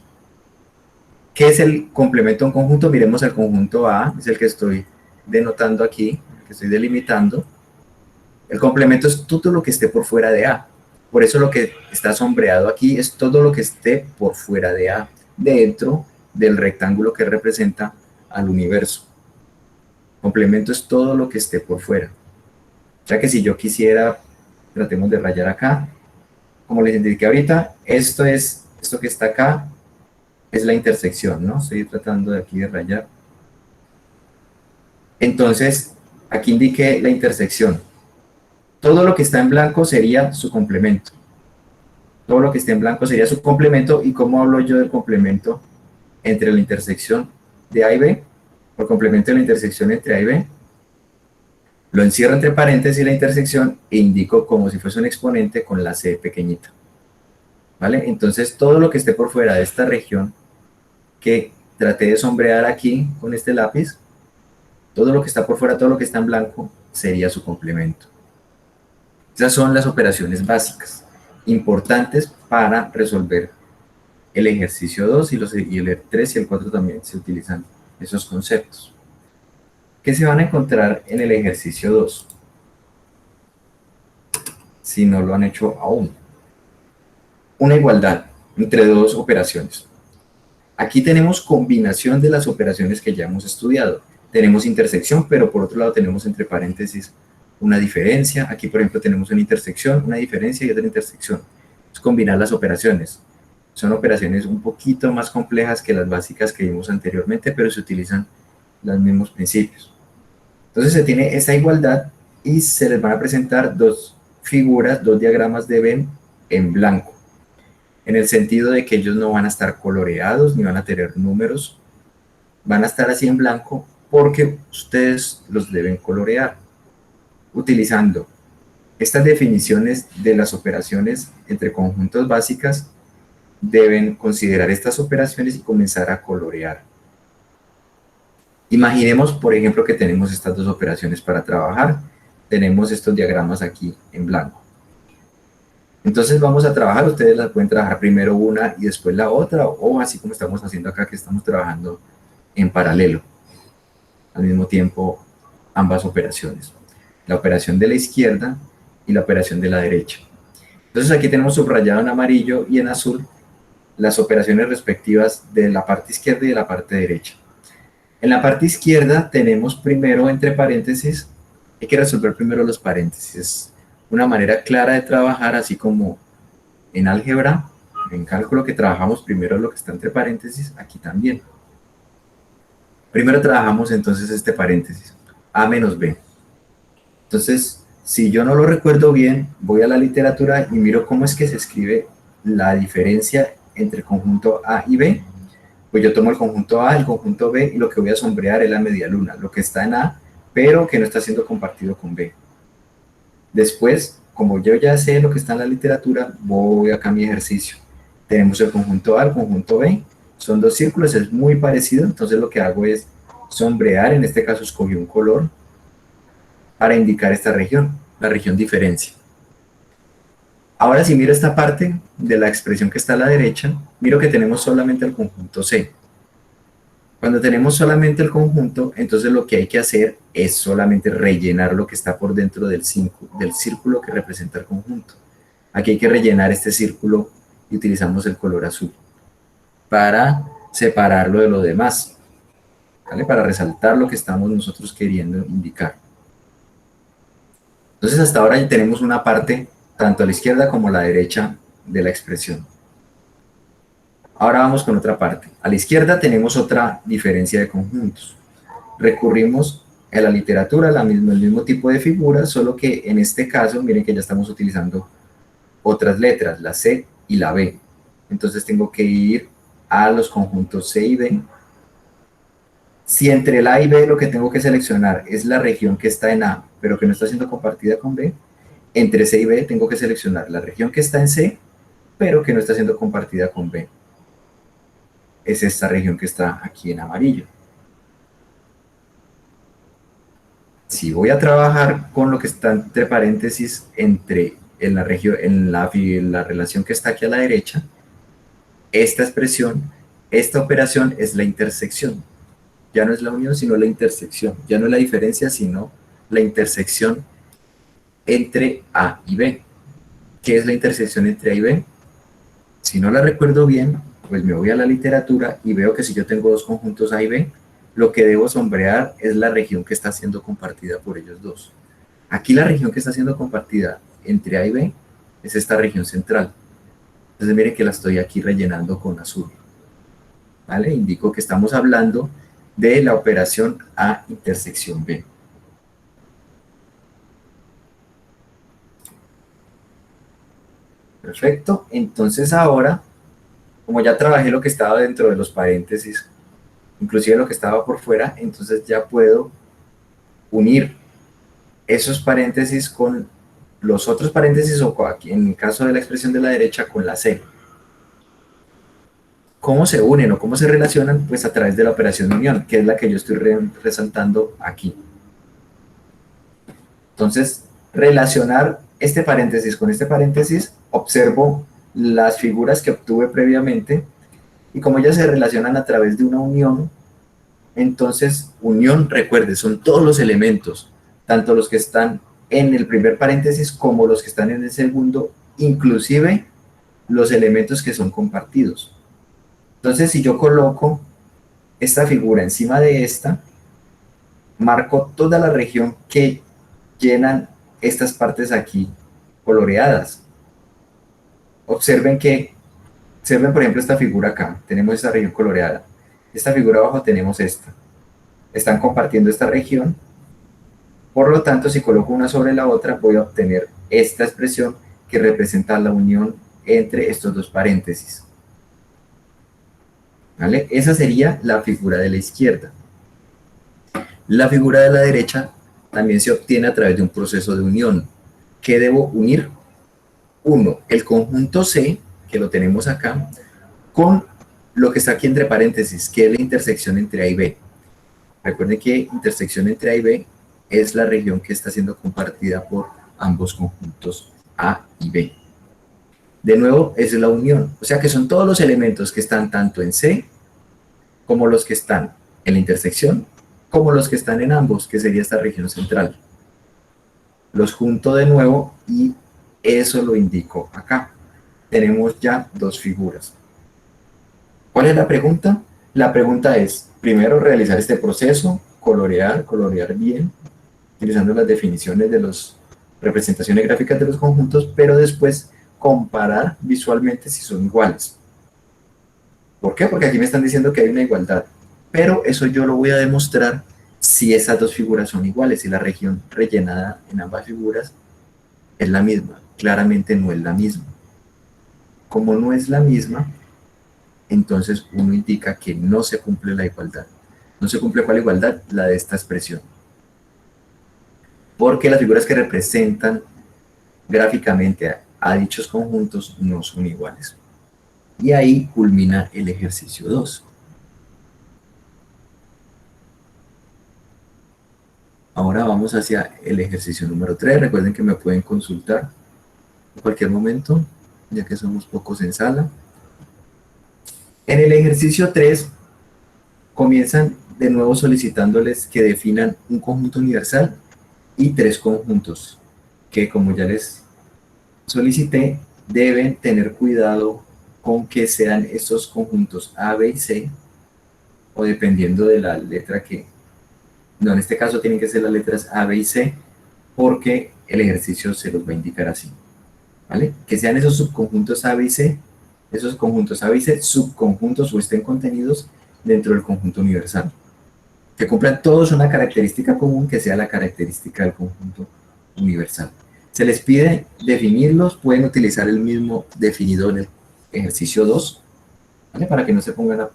¿Qué es el complemento de un conjunto? Miremos el conjunto A, es el que estoy denotando aquí, el que estoy delimitando. El complemento es todo lo que esté por fuera de A. Por eso lo que está sombreado aquí es todo lo que esté por fuera de A, dentro del rectángulo que representa al universo. Complemento es todo lo que esté por fuera. O sea que si yo quisiera, tratemos de rayar acá, como les indiqué ahorita, esto que está acá es la intersección, ¿no? Estoy tratando de aquí de rayar. Entonces, aquí indiqué la intersección. Todo lo que está en blanco sería su complemento. Todo lo que esté en blanco sería su complemento. ¿Y cómo hablo yo del complemento entre la intersección de A y B? Por complemento de la intersección entre A y B. Lo encierro entre paréntesis la intersección e indico como si fuese un exponente con la C pequeñita. ¿Vale? Entonces todo lo que esté por fuera de esta región que traté de sombrear aquí con este lápiz, todo lo que está por fuera, todo lo que está en blanco, sería su complemento. Esas son las operaciones básicas, importantes para resolver el ejercicio 2 y el 3 y el 4 también se utilizan esos conceptos. ¿Qué se van a encontrar en el ejercicio 2? Si no lo han hecho aún. Una igualdad entre dos operaciones. Aquí tenemos combinación de las operaciones que ya hemos estudiado. Tenemos intersección, pero por otro lado tenemos entre paréntesis una diferencia. Aquí, por ejemplo, tenemos una intersección, una diferencia y otra intersección. Es combinar las operaciones. Son operaciones un poquito más complejas que las básicas que vimos anteriormente, pero se utilizan los mismos principios. Entonces se tiene esta igualdad y se les van a presentar dos figuras, dos diagramas de Venn en blanco, en el sentido de que ellos no van a estar coloreados ni van a tener números, van a estar así en blanco porque ustedes los deben colorear, utilizando estas definiciones de las operaciones entre conjuntos básicas. Deben considerar estas operaciones y comenzar a colorear. Imaginemos, por ejemplo, que tenemos estas dos operaciones para trabajar. Tenemos estos diagramas aquí en blanco. Entonces vamos a trabajar, ustedes las pueden trabajar primero una y después la otra, o así como estamos haciendo acá, que estamos trabajando en paralelo. Al mismo tiempo, ambas operaciones. La operación de la izquierda y la operación de la derecha. Entonces aquí tenemos subrayado en amarillo y en azul las operaciones respectivas de la parte izquierda y de la parte derecha. En la parte izquierda tenemos primero entre paréntesis, hay que resolver primero los paréntesis. Es una manera clara de trabajar, así como en álgebra, en cálculo que trabajamos primero lo que está entre paréntesis, aquí también. Primero trabajamos entonces este paréntesis, A menos B. Entonces, si yo no lo recuerdo bien, voy a la literatura y miro cómo es que se escribe la diferencia entre el conjunto A y B. Pues yo tomo el conjunto A, el conjunto B, y lo que voy a sombrear es la media luna, lo que está en A, pero que no está siendo compartido con B. Después, como yo ya sé lo que está en la literatura, voy acá a mi ejercicio. Tenemos el conjunto A, el conjunto B, son dos círculos, es muy parecido, entonces lo que hago es sombrear, en este caso escogí un color, para indicar esta región, la región diferencia. Ahora si miro esta parte de la expresión que está a la derecha, miro que tenemos solamente el conjunto C. Cuando tenemos solamente el conjunto, entonces lo que hay que hacer es solamente rellenar lo que está por dentro del círculo que representa el conjunto. Aquí hay que rellenar este círculo y utilizamos el color azul para separarlo de lo demás, ¿vale? Para resaltar lo que estamos nosotros queriendo indicar. Entonces hasta ahora ya tenemos una parte tanto a la izquierda como a la derecha de la expresión. Ahora vamos con otra parte. A la izquierda tenemos otra diferencia de conjuntos. Recurrimos a la literatura, el mismo tipo de figura, solo que en este caso, miren que ya estamos utilizando otras letras, la C y la B. Entonces tengo que ir a los conjuntos C y B. Si entre el A y B lo que tengo que seleccionar es la región que está en A, pero que no está siendo compartida con B, entre C y B tengo que seleccionar la región que está en C, pero que no está siendo compartida con B. Es esta región que está aquí en amarillo. Si voy a trabajar con lo que está entre paréntesis en la relación que está aquí a la derecha, esta expresión, esta operación es la intersección. Ya no es la unión, sino la intersección. Ya no es la diferencia, sino la intersección entre A y B. ¿Qué es la intersección entre A y B? Si no la recuerdo bien, pues me voy a la literatura y veo que si yo tengo dos conjuntos A y B, lo que debo sombrear es la región que está siendo compartida por ellos dos. Aquí la región que está siendo compartida entre A y B es esta región central. Entonces miren que la estoy aquí rellenando con azul. ¿Vale? Indico que estamos hablando de la operación A intersección B. Perfecto. Entonces ahora, como ya trabajé lo que estaba dentro de los paréntesis, inclusive lo que estaba por fuera, entonces ya puedo unir esos paréntesis con los otros paréntesis, o aquí en el caso de la expresión de la derecha, con la C. ¿Cómo se unen o cómo se relacionan? Pues a través de la operación de unión, que es la que yo estoy resaltando aquí. Entonces, relacionar este paréntesis con este paréntesis, observo las figuras que obtuve previamente, y como ellas se relacionan a través de una unión, entonces, unión, recuerde, son todos los elementos, tanto los que están en el primer paréntesis como los que están en el segundo, inclusive los elementos que son compartidos. Entonces, si yo coloco esta figura encima de esta, marco toda la región que llenan estas partes aquí coloreadas. Observen, por ejemplo, esta figura acá, tenemos esta región coloreada. Esta figura abajo tenemos esta. Están compartiendo esta región. Por lo tanto, si coloco una sobre la otra, voy a obtener esta expresión que representa la unión entre estos dos paréntesis. ¿Vale? Esa sería la figura de la izquierda. La figura de la derecha también se obtiene a través de un proceso de unión. ¿Qué debo unir? Uno, el conjunto C, que lo tenemos acá, con lo que está aquí entre paréntesis, que es la intersección entre A y B. Recuerden que intersección entre A y B es la región que está siendo compartida por ambos conjuntos A y B. De nuevo, es la unión. O sea que son todos los elementos que están tanto en C, como los que están en la intersección, como los que están en ambos, que sería esta región central. Los junto de nuevo y eso lo indico acá. Tenemos ya dos figuras. ¿Cuál es la pregunta? La pregunta es, primero, realizar este proceso, colorear bien, utilizando las definiciones de las representaciones gráficas de los conjuntos, pero después comparar visualmente si son iguales. ¿Por qué? Porque aquí me están diciendo que hay una igualdad, pero eso yo lo voy a demostrar si esas dos figuras son iguales, si la región rellenada en ambas figuras es la misma. Claramente no es la misma. Como no es la misma, entonces uno indica que no se cumple la igualdad. ¿No se cumple cuál igualdad? La de esta expresión. Porque las figuras que representan gráficamente a dichos conjuntos no son iguales. Y ahí culmina el ejercicio 2. Ahora vamos hacia el ejercicio número 3. Recuerden que me pueden consultar en cualquier momento, ya que somos pocos en sala. En el ejercicio 3 comienzan de nuevo solicitándoles que definan un conjunto universal y tres conjuntos, que como ya les solicité, deben tener cuidado con que sean estos conjuntos A, B y C, o dependiendo de la letra que... No, en este caso tienen que ser las letras A, B y C, porque el ejercicio se los va a indicar así, ¿vale? Que sean esos subconjuntos A, B y C, esos conjuntos A, B y C, subconjuntos o estén contenidos dentro del conjunto universal. Que cumplan todos una característica común que sea la característica del conjunto universal. Se les pide definirlos, pueden utilizar el mismo definido en el ejercicio 2, ¿vale? Para que no se pongan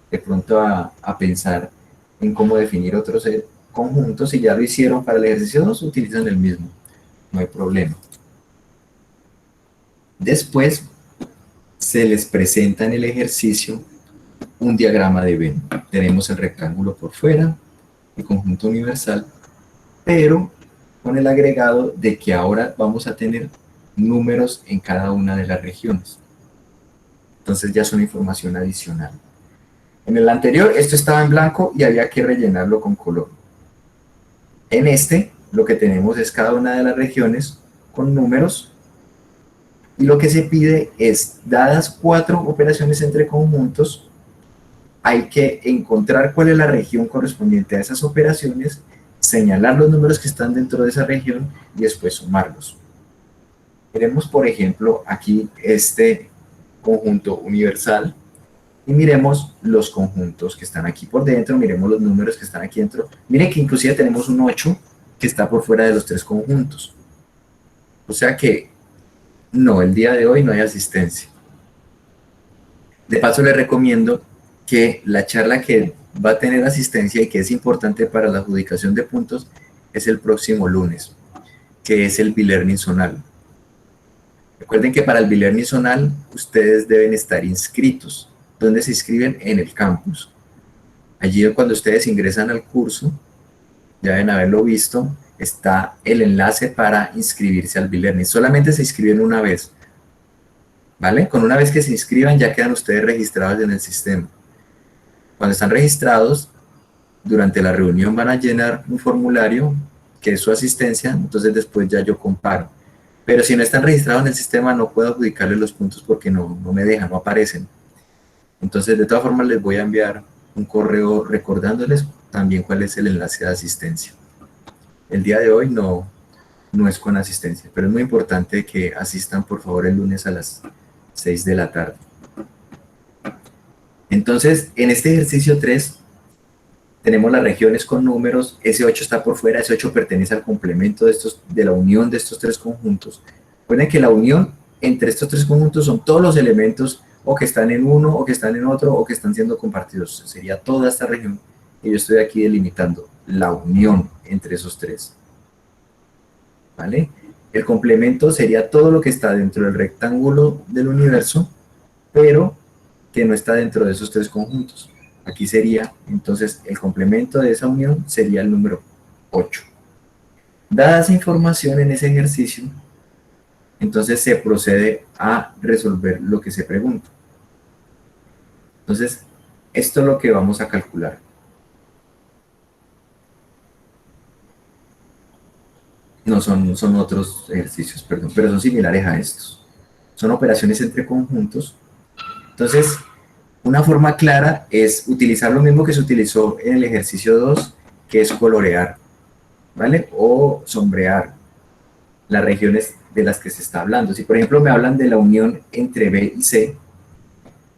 de pronto a pensar en cómo definir otros conjuntos. Si ya lo hicieron para el ejercicio 2, utilizan el mismo, no hay problema. Después se les presenta en el ejercicio un diagrama de Venn. Tenemos el rectángulo por fuera, el conjunto universal, pero con el agregado de que ahora vamos a tener números en cada una de las regiones. Entonces ya es una información adicional. En el anterior esto estaba en blanco y había que rellenarlo con color. En este lo que tenemos es cada una de las regiones con números y lo que se pide es, dadas 4 operaciones entre conjuntos, hay que encontrar cuál es la región correspondiente a esas operaciones, señalar los números que están dentro de esa región y después sumarlos. Miremos, por ejemplo, aquí este conjunto universal y miremos los conjuntos que están aquí por dentro, miremos los números que están aquí dentro. Miren que inclusive tenemos un 8 que está por fuera de los tres conjuntos. O sea que no, el día de hoy no hay asistencia. De paso les recomiendo que la charla que va a tener asistencia y que es importante para la adjudicación de puntos es el próximo lunes, que es el B-Learning zonal. Recuerden que para el B-Learning zonal ustedes deben estar inscritos. ¿Dónde se inscriben? En el campus. Allí cuando ustedes ingresan al curso, ya deben haberlo visto, está el enlace para inscribirse al B-Learning. Solamente se inscriben una vez, ¿vale? Con una vez que se inscriban ya quedan ustedes registrados en el sistema. Cuando están registrados, durante la reunión van a llenar un formulario que es su asistencia, entonces después ya yo comparo. Pero si no están registrados en el sistema no puedo adjudicarles los puntos porque no me dejan, no aparecen. Entonces de todas formas les voy a enviar un correo recordándoles también cuál es el enlace de asistencia. El día de hoy no es con asistencia, pero es muy importante que asistan por favor el lunes a las 6 de la tarde. Entonces, en este ejercicio 3, tenemos las regiones con números, ese 8 está por fuera, ese 8 pertenece al complemento de la unión de estos tres conjuntos. Recuerden que la unión entre estos tres conjuntos son todos los elementos o que están en uno, o que están en otro, o que están siendo compartidos. Sería toda esta región, y yo estoy aquí delimitando la unión entre esos tres. ¿Vale? El complemento sería todo lo que está dentro del rectángulo del universo, pero que no está dentro de esos tres conjuntos. Aquí sería, entonces, el complemento de esa unión sería el número 8. Dada esa información en ese ejercicio, entonces se procede a resolver lo que se pregunta. Entonces, esto es lo que vamos a calcular. No son otros ejercicios, perdón, pero son similares a estos. Son operaciones entre conjuntos. Entonces, una forma clara es utilizar lo mismo que se utilizó en el ejercicio 2, que es colorear, ¿vale? O sombrear las regiones de las que se está hablando. Si, por ejemplo, me hablan de la unión entre B y C,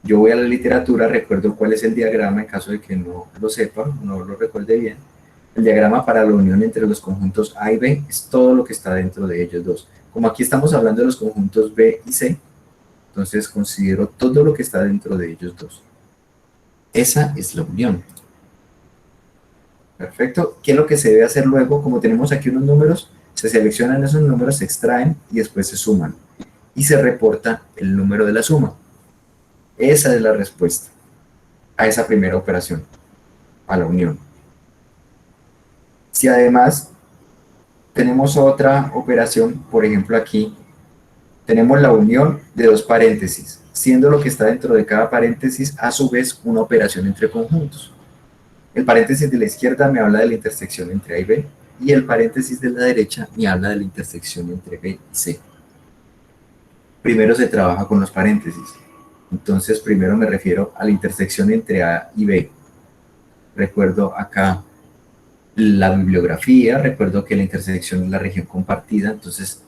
yo voy a la literatura, recuerdo cuál es el diagrama en caso de que no lo sepa, no lo recuerde bien. El diagrama para la unión entre los conjuntos A y B es todo lo que está dentro de ellos dos. Como aquí estamos hablando de los conjuntos B y C, entonces considero todo lo que está dentro de ellos dos. Esa es la unión. Perfecto. ¿Qué es lo que se debe hacer luego? Como tenemos aquí unos números, se seleccionan esos números, se extraen y después se suman. Y se reporta el número de la suma. Esa es la respuesta a esa primera operación, a la unión. Si además tenemos otra operación, por ejemplo aquí, tenemos la unión de dos paréntesis, siendo lo que está dentro de cada paréntesis a su vez una operación entre conjuntos. El paréntesis de la izquierda me habla de la intersección entre A y B, y el paréntesis de la derecha me habla de la intersección entre B y C. Primero se trabaja con los paréntesis. Entonces, primero me refiero a la intersección entre A y B. Recuerdo acá la bibliografía, recuerdo que la intersección es la región compartida. Entonces,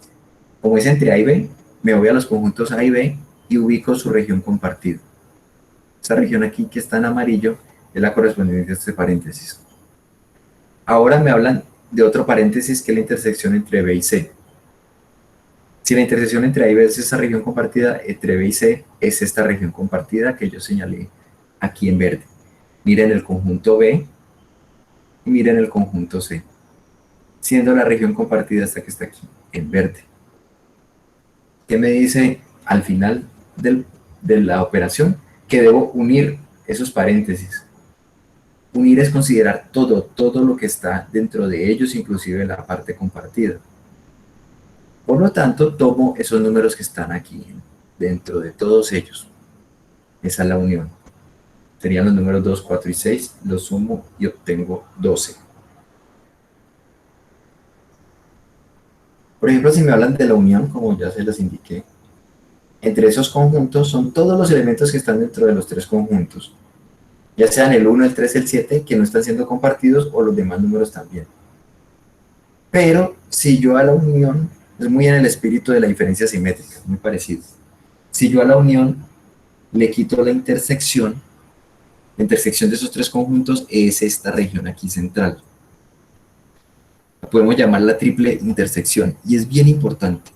como es entre A y B, me voy a los conjuntos A y B y ubico su región compartida. Esa región aquí que está en amarillo es la correspondiente a este paréntesis. Ahora me hablan de otro paréntesis que es la intersección entre B y C. Si la intersección entre A y B es esa región compartida, entre B y C es esta región compartida que yo señalé aquí en verde. Miren el conjunto B y miren el conjunto C, siendo la región compartida esta que está aquí, en verde. ¿Qué me dice al final de la operación? Que debo unir esos paréntesis. Unir es considerar todo lo que está dentro de ellos, inclusive la parte compartida. Por lo tanto, tomo esos números que están aquí dentro de todos ellos. Esa es la unión. Serían los números 2, 4 y 6, los sumo y obtengo 12. Por ejemplo, si me hablan de la unión, como ya se los indiqué, entre esos conjuntos son todos los elementos que están dentro de los tres conjuntos, ya sean el 1, el 3, el 7, que no están siendo compartidos, o los demás números también. Pero si yo a la unión, es muy en el espíritu de la diferencia simétrica, muy parecido. Si yo a la unión le quito la intersección de esos tres conjuntos es esta región aquí central. Podemos llamarla triple intersección, y es bien importante.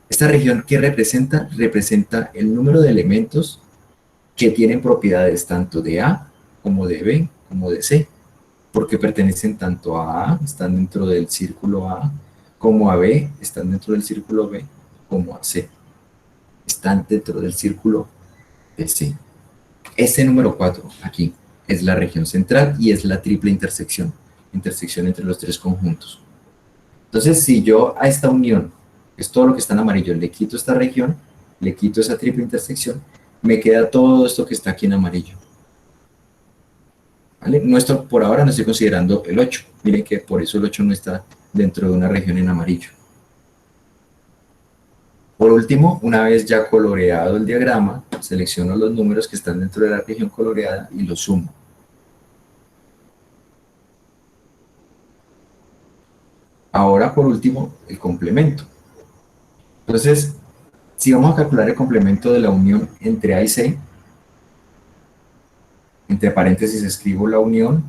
Esta región, ¿qué representa? Representa el número de elementos que tienen propiedades tanto de A, como de B, como de C, porque pertenecen tanto a A, están dentro del círculo A, como a B, están dentro del círculo B, como a C, están dentro del círculo de C. Este número 4, aquí, es la región central y es la triple intersección entre los tres conjuntos. Entonces, si yo a esta unión, que es todo lo que está en amarillo, le quito esta región, le quito esa triple intersección, me queda todo esto que está aquí en amarillo. ¿Vale? Por ahora no estoy considerando el 8. Miren que por eso el 8 no está dentro de una región en amarillo. Por último, una vez ya coloreado el diagrama, selecciono los números que están dentro de la región coloreada y los sumo. Ahora, por último, el complemento. Entonces, si vamos a calcular el complemento de la unión entre A y C, entre paréntesis escribo la unión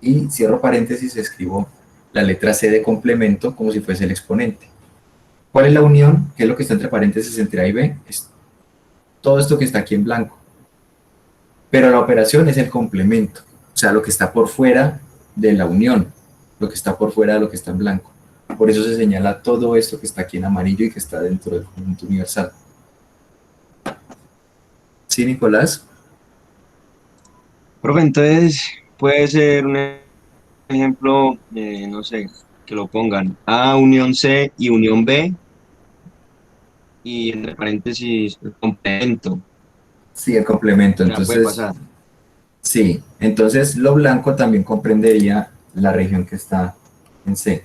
y cierro paréntesis, escribo la letra C de complemento como si fuese el exponente. ¿Cuál es la unión? ¿Qué es lo que está entre paréntesis entre A y B? Es todo esto que está aquí en blanco. Pero la operación es el complemento, o sea, lo que está por fuera de la unión, lo que está por fuera de lo que está en blanco. Por eso se señala todo esto que está aquí en amarillo y que está dentro del conjunto universal. ¿Sí, Nicolás? Profe, entonces puede ser un ejemplo, no sé, que lo pongan A unión C y unión B, y entre paréntesis el complemento. Sí, el complemento. Ya puede Entonces, pasar. sí, entonces lo blanco también comprendería la región que está en C.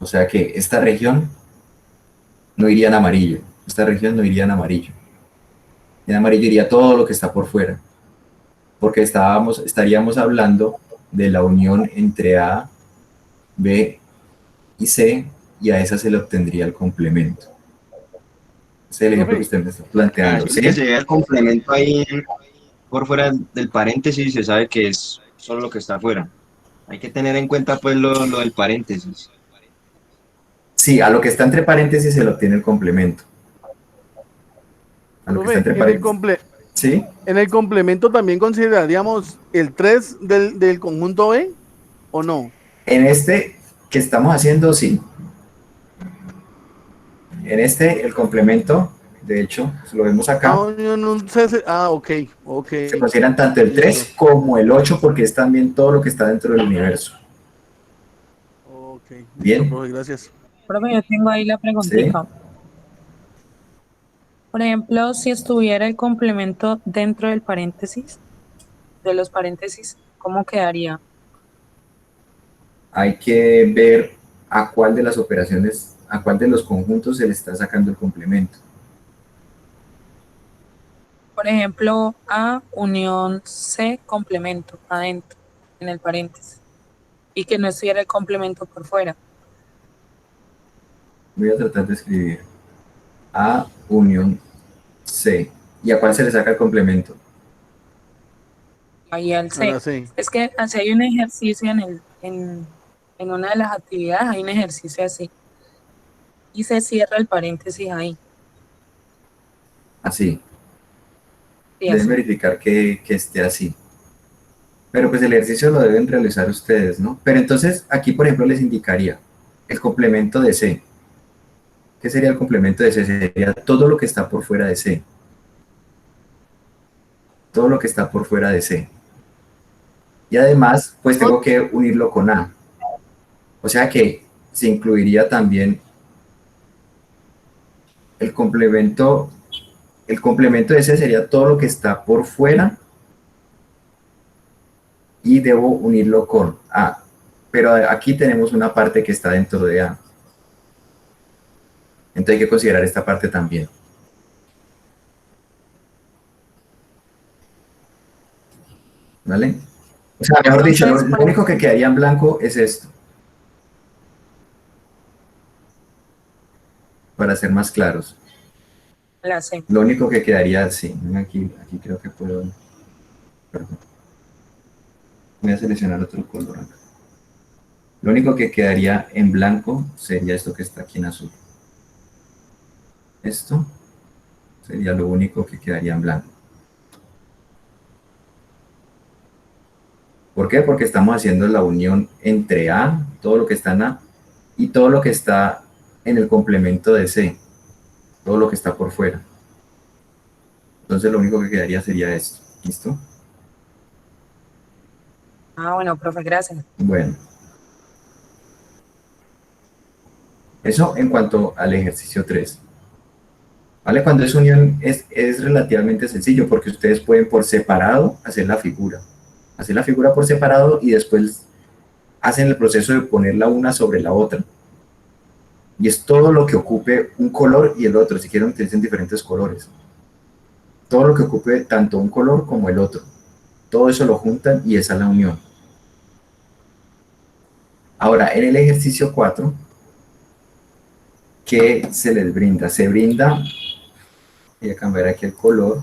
O sea que esta región no iría en amarillo, esta región no iría en amarillo. En amarillo iría todo lo que está por fuera, porque estaríamos hablando de la unión entre A, B y C, y a esa se le obtendría el complemento. Ese es el ejemplo que Profe, usted me está planteando, Siempre que ¿sí? se vea el complemento ahí por fuera del paréntesis, se sabe que es solo lo que está afuera. Hay que tener en cuenta pues lo del paréntesis. Sí, a lo que está entre paréntesis se le obtiene el complemento. A lo que está profe, entre paréntesis. ¿Sí? en el complemento también consideraríamos el 3 del conjunto B, ¿o no? En este que estamos haciendo, sí. En este, el complemento, de hecho, lo vemos acá, Ok, ok, se consideran tanto el listo. 3 como el 8 porque es también todo lo que está dentro del universo. Ok, listo, Bien, profe, gracias. Profe, yo tengo ahí la ¿sí? preguntita. Por ejemplo, si estuviera el complemento dentro del paréntesis, de los paréntesis, ¿cómo quedaría? Hay que ver a cuál de las operaciones, a cuál de los conjuntos se le está sacando el complemento. Por ejemplo, A unión C complemento adentro, en el paréntesis, y que no estuviera el complemento por fuera. Voy a tratar de escribir A unión C. ¿Y a cuál se le saca el complemento? Ahí al Ahora C. sí. Es que así hay un ejercicio en una de las actividades, hay un ejercicio así, y se cierra el paréntesis ahí, Así. y Deben así. verificar que esté así. Pero pues el ejercicio lo deben realizar ustedes, ¿no? Pero entonces aquí, por ejemplo, les indicaría el complemento de C. ¿Qué sería el complemento de C? Sería todo lo que está por fuera de C. Todo lo que está por fuera de C. Y además, pues tengo que unirlo con A. O sea que se incluiría también el complemento. El complemento de C sería todo lo que está por fuera y debo unirlo con A. Pero aquí tenemos una parte que está dentro de A. Entonces hay que considerar esta parte también. ¿Vale? O sea, mejor dicho, Entonces, lo único que quedaría en blanco es esto, para ser más claros. la C. Lo único que quedaría, sí, aquí creo que puedo, perdón, voy a seleccionar otro color acá. Lo único que quedaría en blanco sería esto que está aquí en azul. Esto sería lo único que quedaría en blanco. ¿Por qué? Porque estamos haciendo la unión entre A, todo lo que está en A, y todo lo que está en el complemento de C, todo lo que está por fuera. Entonces lo único que quedaría sería esto. ¿Listo? Ah, bueno, profe, gracias. Bueno, eso en cuanto al ejercicio 3. ¿Vale? Cuando es unión es relativamente sencillo porque ustedes pueden por separado hacer la figura. Hacer la figura por separado y después hacen el proceso de ponerla una sobre la otra. Y es todo lo que ocupe un color y el otro. Si quieren utilicen diferentes colores. Todo lo que ocupe tanto un color como el otro. Todo eso lo juntan y esa es la unión. Ahora, en el ejercicio 4, ¿qué se les brinda? Se brinda, voy a cambiar aquí el color,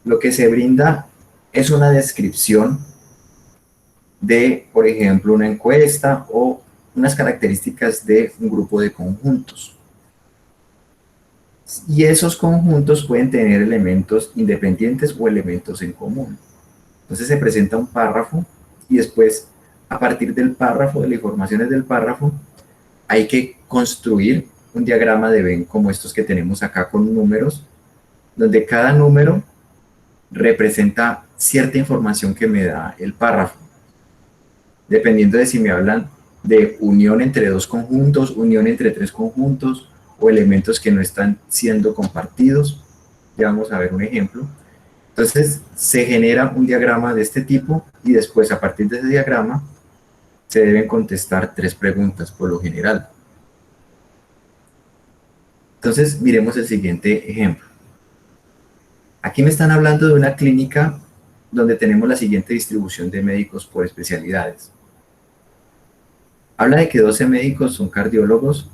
lo que se brinda es una descripción de, por ejemplo, una encuesta o unas características de un grupo de conjuntos. Y esos conjuntos pueden tener elementos independientes o elementos en común. Entonces se presenta un párrafo y después, a partir del párrafo, de las informaciones del párrafo, hay que construir un diagrama de Venn como estos que tenemos acá con números, donde cada número representa cierta información que me da el párrafo, dependiendo de si me hablan de unión entre dos conjuntos, unión entre tres conjuntos o elementos que no están siendo compartidos. Ya vamos a ver un ejemplo. Entonces se genera un diagrama de este tipo y después a partir de ese diagrama se deben contestar 3 preguntas por lo general. Entonces, miremos el siguiente ejemplo. Aquí me están hablando de una clínica donde tenemos la siguiente distribución de médicos por especialidades. Habla de que 12 médicos son cardiólogos,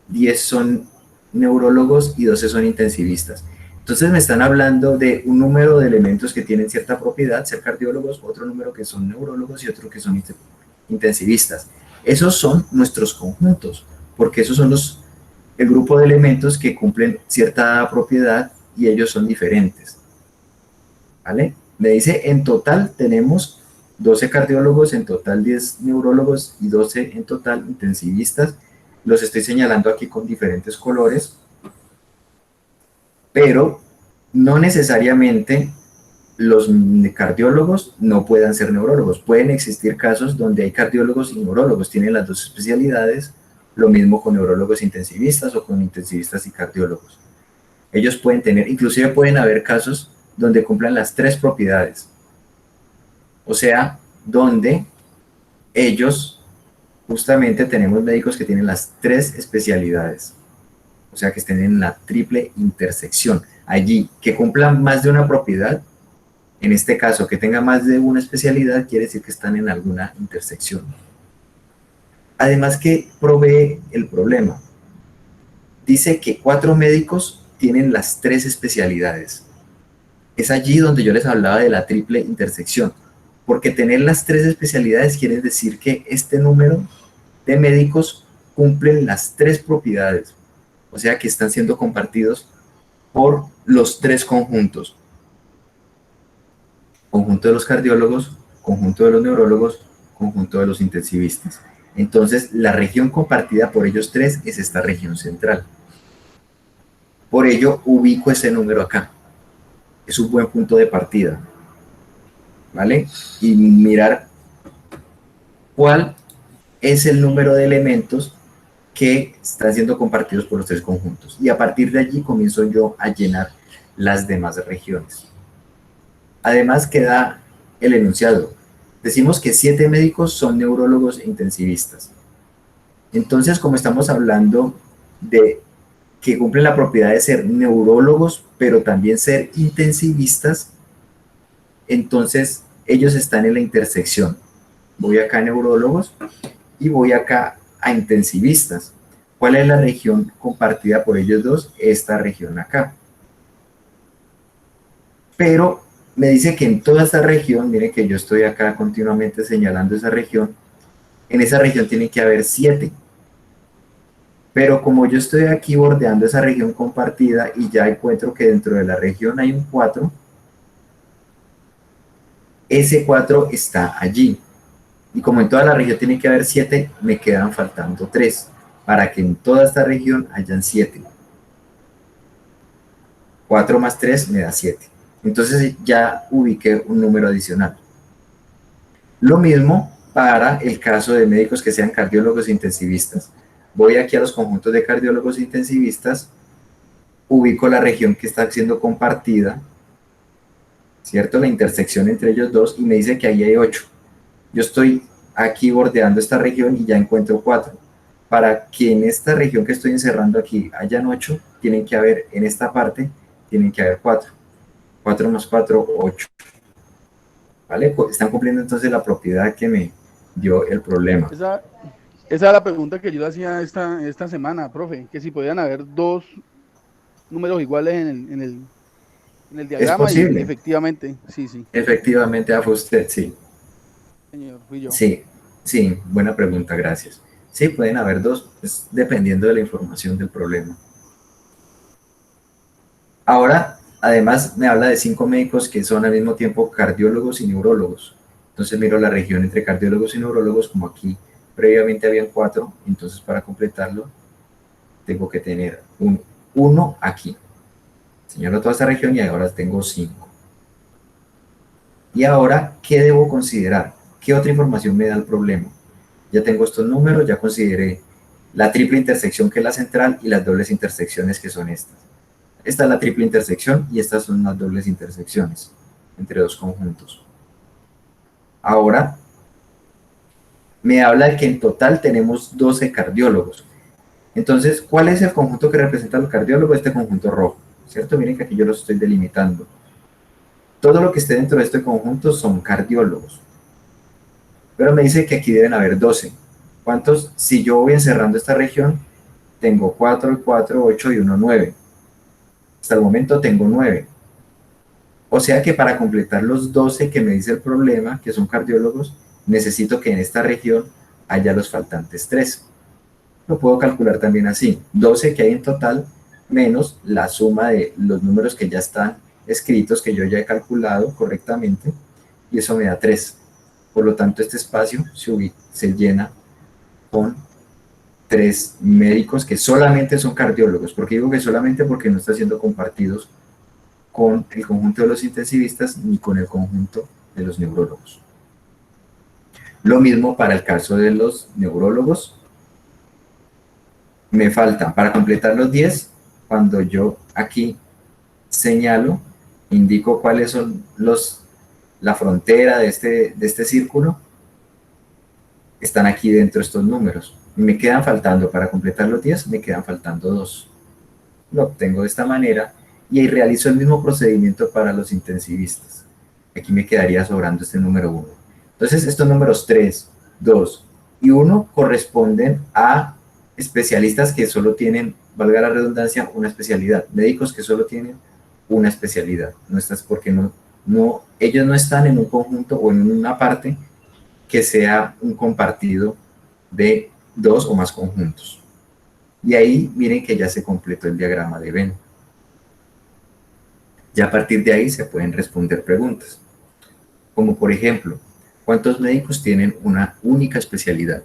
10 son neurólogos y 12 son intensivistas. Entonces me están hablando de un número de elementos que tienen cierta propiedad, ser cardiólogos, otro número que son neurólogos y otro que son intensivistas. Esos son nuestros conjuntos, porque esos son el grupo de elementos que cumplen cierta propiedad y ellos son diferentes. ¿Vale? Me dice, en total tenemos 12 cardiólogos, en total 10 neurólogos y 12 en total intensivistas. Los estoy señalando aquí con diferentes colores, pero no necesariamente los cardiólogos no puedan ser neurólogos. Pueden existir casos donde hay cardiólogos y neurólogos, tienen las dos especialidades, lo mismo con neurólogos intensivistas o con intensivistas y cardiólogos. Ellos pueden tener, inclusive pueden haber casos donde cumplan las 3 propiedades. O sea, donde ellos, justamente tenemos médicos que tienen las 3 especialidades. O sea, que estén en la triple intersección. Allí, que cumplan más de una propiedad, en este caso, que tenga más de una especialidad, quiere decir que están en alguna intersección. Además que provee el problema. Dice que 4 médicos tienen las 3 especialidades. Es allí donde yo les hablaba de la triple intersección, porque tener las 3 especialidades quiere decir que este número de médicos cumplen las 3 propiedades, o sea que están siendo compartidos por los 3 conjuntos. Conjunto de los cardiólogos, conjunto de los neurólogos, conjunto de los intensivistas. Entonces, la región compartida por ellos 3 es esta región central. Por ello, ubico ese número acá. Es un buen punto de partida, ¿vale? Y mirar cuál es el número de elementos que están siendo compartidos por los 3 conjuntos. Y a partir de allí comienzo yo a llenar las demás regiones. Además queda el enunciado. Decimos que 7 médicos son neurólogos e intensivistas. Entonces, como estamos hablando de que cumplen la propiedad de ser neurólogos, pero también ser intensivistas, entonces ellos están en la intersección. Voy acá a neurólogos y voy acá a intensivistas. ¿Cuál es la región compartida por ellos dos? Esta región acá. Pero me dice que en toda esta región, miren que yo estoy acá continuamente señalando esa región, en esa región tiene que haber 7. Pero como yo estoy aquí bordeando esa región compartida y ya encuentro que dentro de la región hay un 4, ese 4 está allí. Y como en toda la región tiene que haber 7, me quedan faltando 3, para que en toda esta región hayan 7. 4 más 3 me da 7. Entonces ya ubiqué un número adicional. Lo mismo para el caso de médicos que sean cardiólogos e intensivistas. Voy aquí a los conjuntos de cardiólogos e intensivistas, ubico la región que está siendo compartida, ¿cierto? La intersección entre ellos dos, y me dice que ahí hay 8. Yo estoy aquí bordeando esta región y ya encuentro 4. Para que en esta región que estoy encerrando aquí hayan 8, tienen que haber, en esta parte, tienen que haber 4. 4 más 4, 8. ¿Vale? Están cumpliendo entonces la propiedad que me dio el problema. Esa es la pregunta que yo le hacía esta semana, profe, que si podían haber 2 números iguales en el diagrama. Es posible. Y efectivamente, sí. Efectivamente, fue usted, sí. Señor, fui yo. Sí, buena pregunta, gracias. Sí, pueden haber 2, pues, dependiendo de la información del problema. Ahora, además, me habla de 5 médicos que son al mismo tiempo cardiólogos y neurólogos. Entonces miro la región entre cardiólogos y neurólogos, como aquí previamente habían 4, entonces para completarlo tengo que tener un 1 aquí. Señalo toda esta región y ahora tengo 5. Y ahora, ¿qué debo considerar? ¿Qué otra información me da el problema? Ya tengo estos números, ya consideré la triple intersección que es la central y las dobles intersecciones que son estas. Esta es la triple intersección y estas son las dobles intersecciones entre 2 conjuntos. Ahora, me habla de que en total tenemos 12 cardiólogos. Entonces, ¿cuál es el conjunto que representa al cardiólogo? Este conjunto rojo, ¿cierto? Miren que aquí yo lo estoy delimitando. Todo lo que esté dentro de este conjunto son cardiólogos. Pero me dice que aquí deben haber 12. ¿Cuántos? Si yo voy encerrando esta región, tengo 4, 4, 8 y 1, 9. Hasta el momento tengo 9. O sea que para completar los 12 que me dice el problema, que son cardiólogos, necesito que en esta región haya los faltantes 3. Lo puedo calcular también así. 12 que hay en total menos la suma de los números que ya están escritos, que yo ya he calculado correctamente, y eso me da 3. Por lo tanto, este espacio se llena con 3 médicos que solamente son cardiólogos. ¿Por qué digo que solamente? Porque no están siendo compartidos con el conjunto de los intensivistas ni con el conjunto de los neurólogos. Lo mismo para el caso de los neurólogos. Me faltan, para completar los 10, cuando yo aquí señalo, indico cuáles son la frontera de este círculo, están aquí dentro estos números. Y me quedan faltando, para completar los 10, me quedan faltando 2. Lo obtengo de esta manera y ahí realizo el mismo procedimiento para los intensivistas. Aquí me quedaría sobrando este número 1. Entonces, estos números 3, 2 y 1 corresponden a especialistas que solo tienen, valga la redundancia, una especialidad. Médicos que solo tienen una especialidad. Porque ellos no están en un conjunto o en una parte que sea un compartido de 2 o más conjuntos. Y ahí miren que ya se completó el diagrama de Venn. Ya a partir de ahí se pueden responder preguntas. Como por ejemplo, ¿cuántos médicos tienen una única especialidad?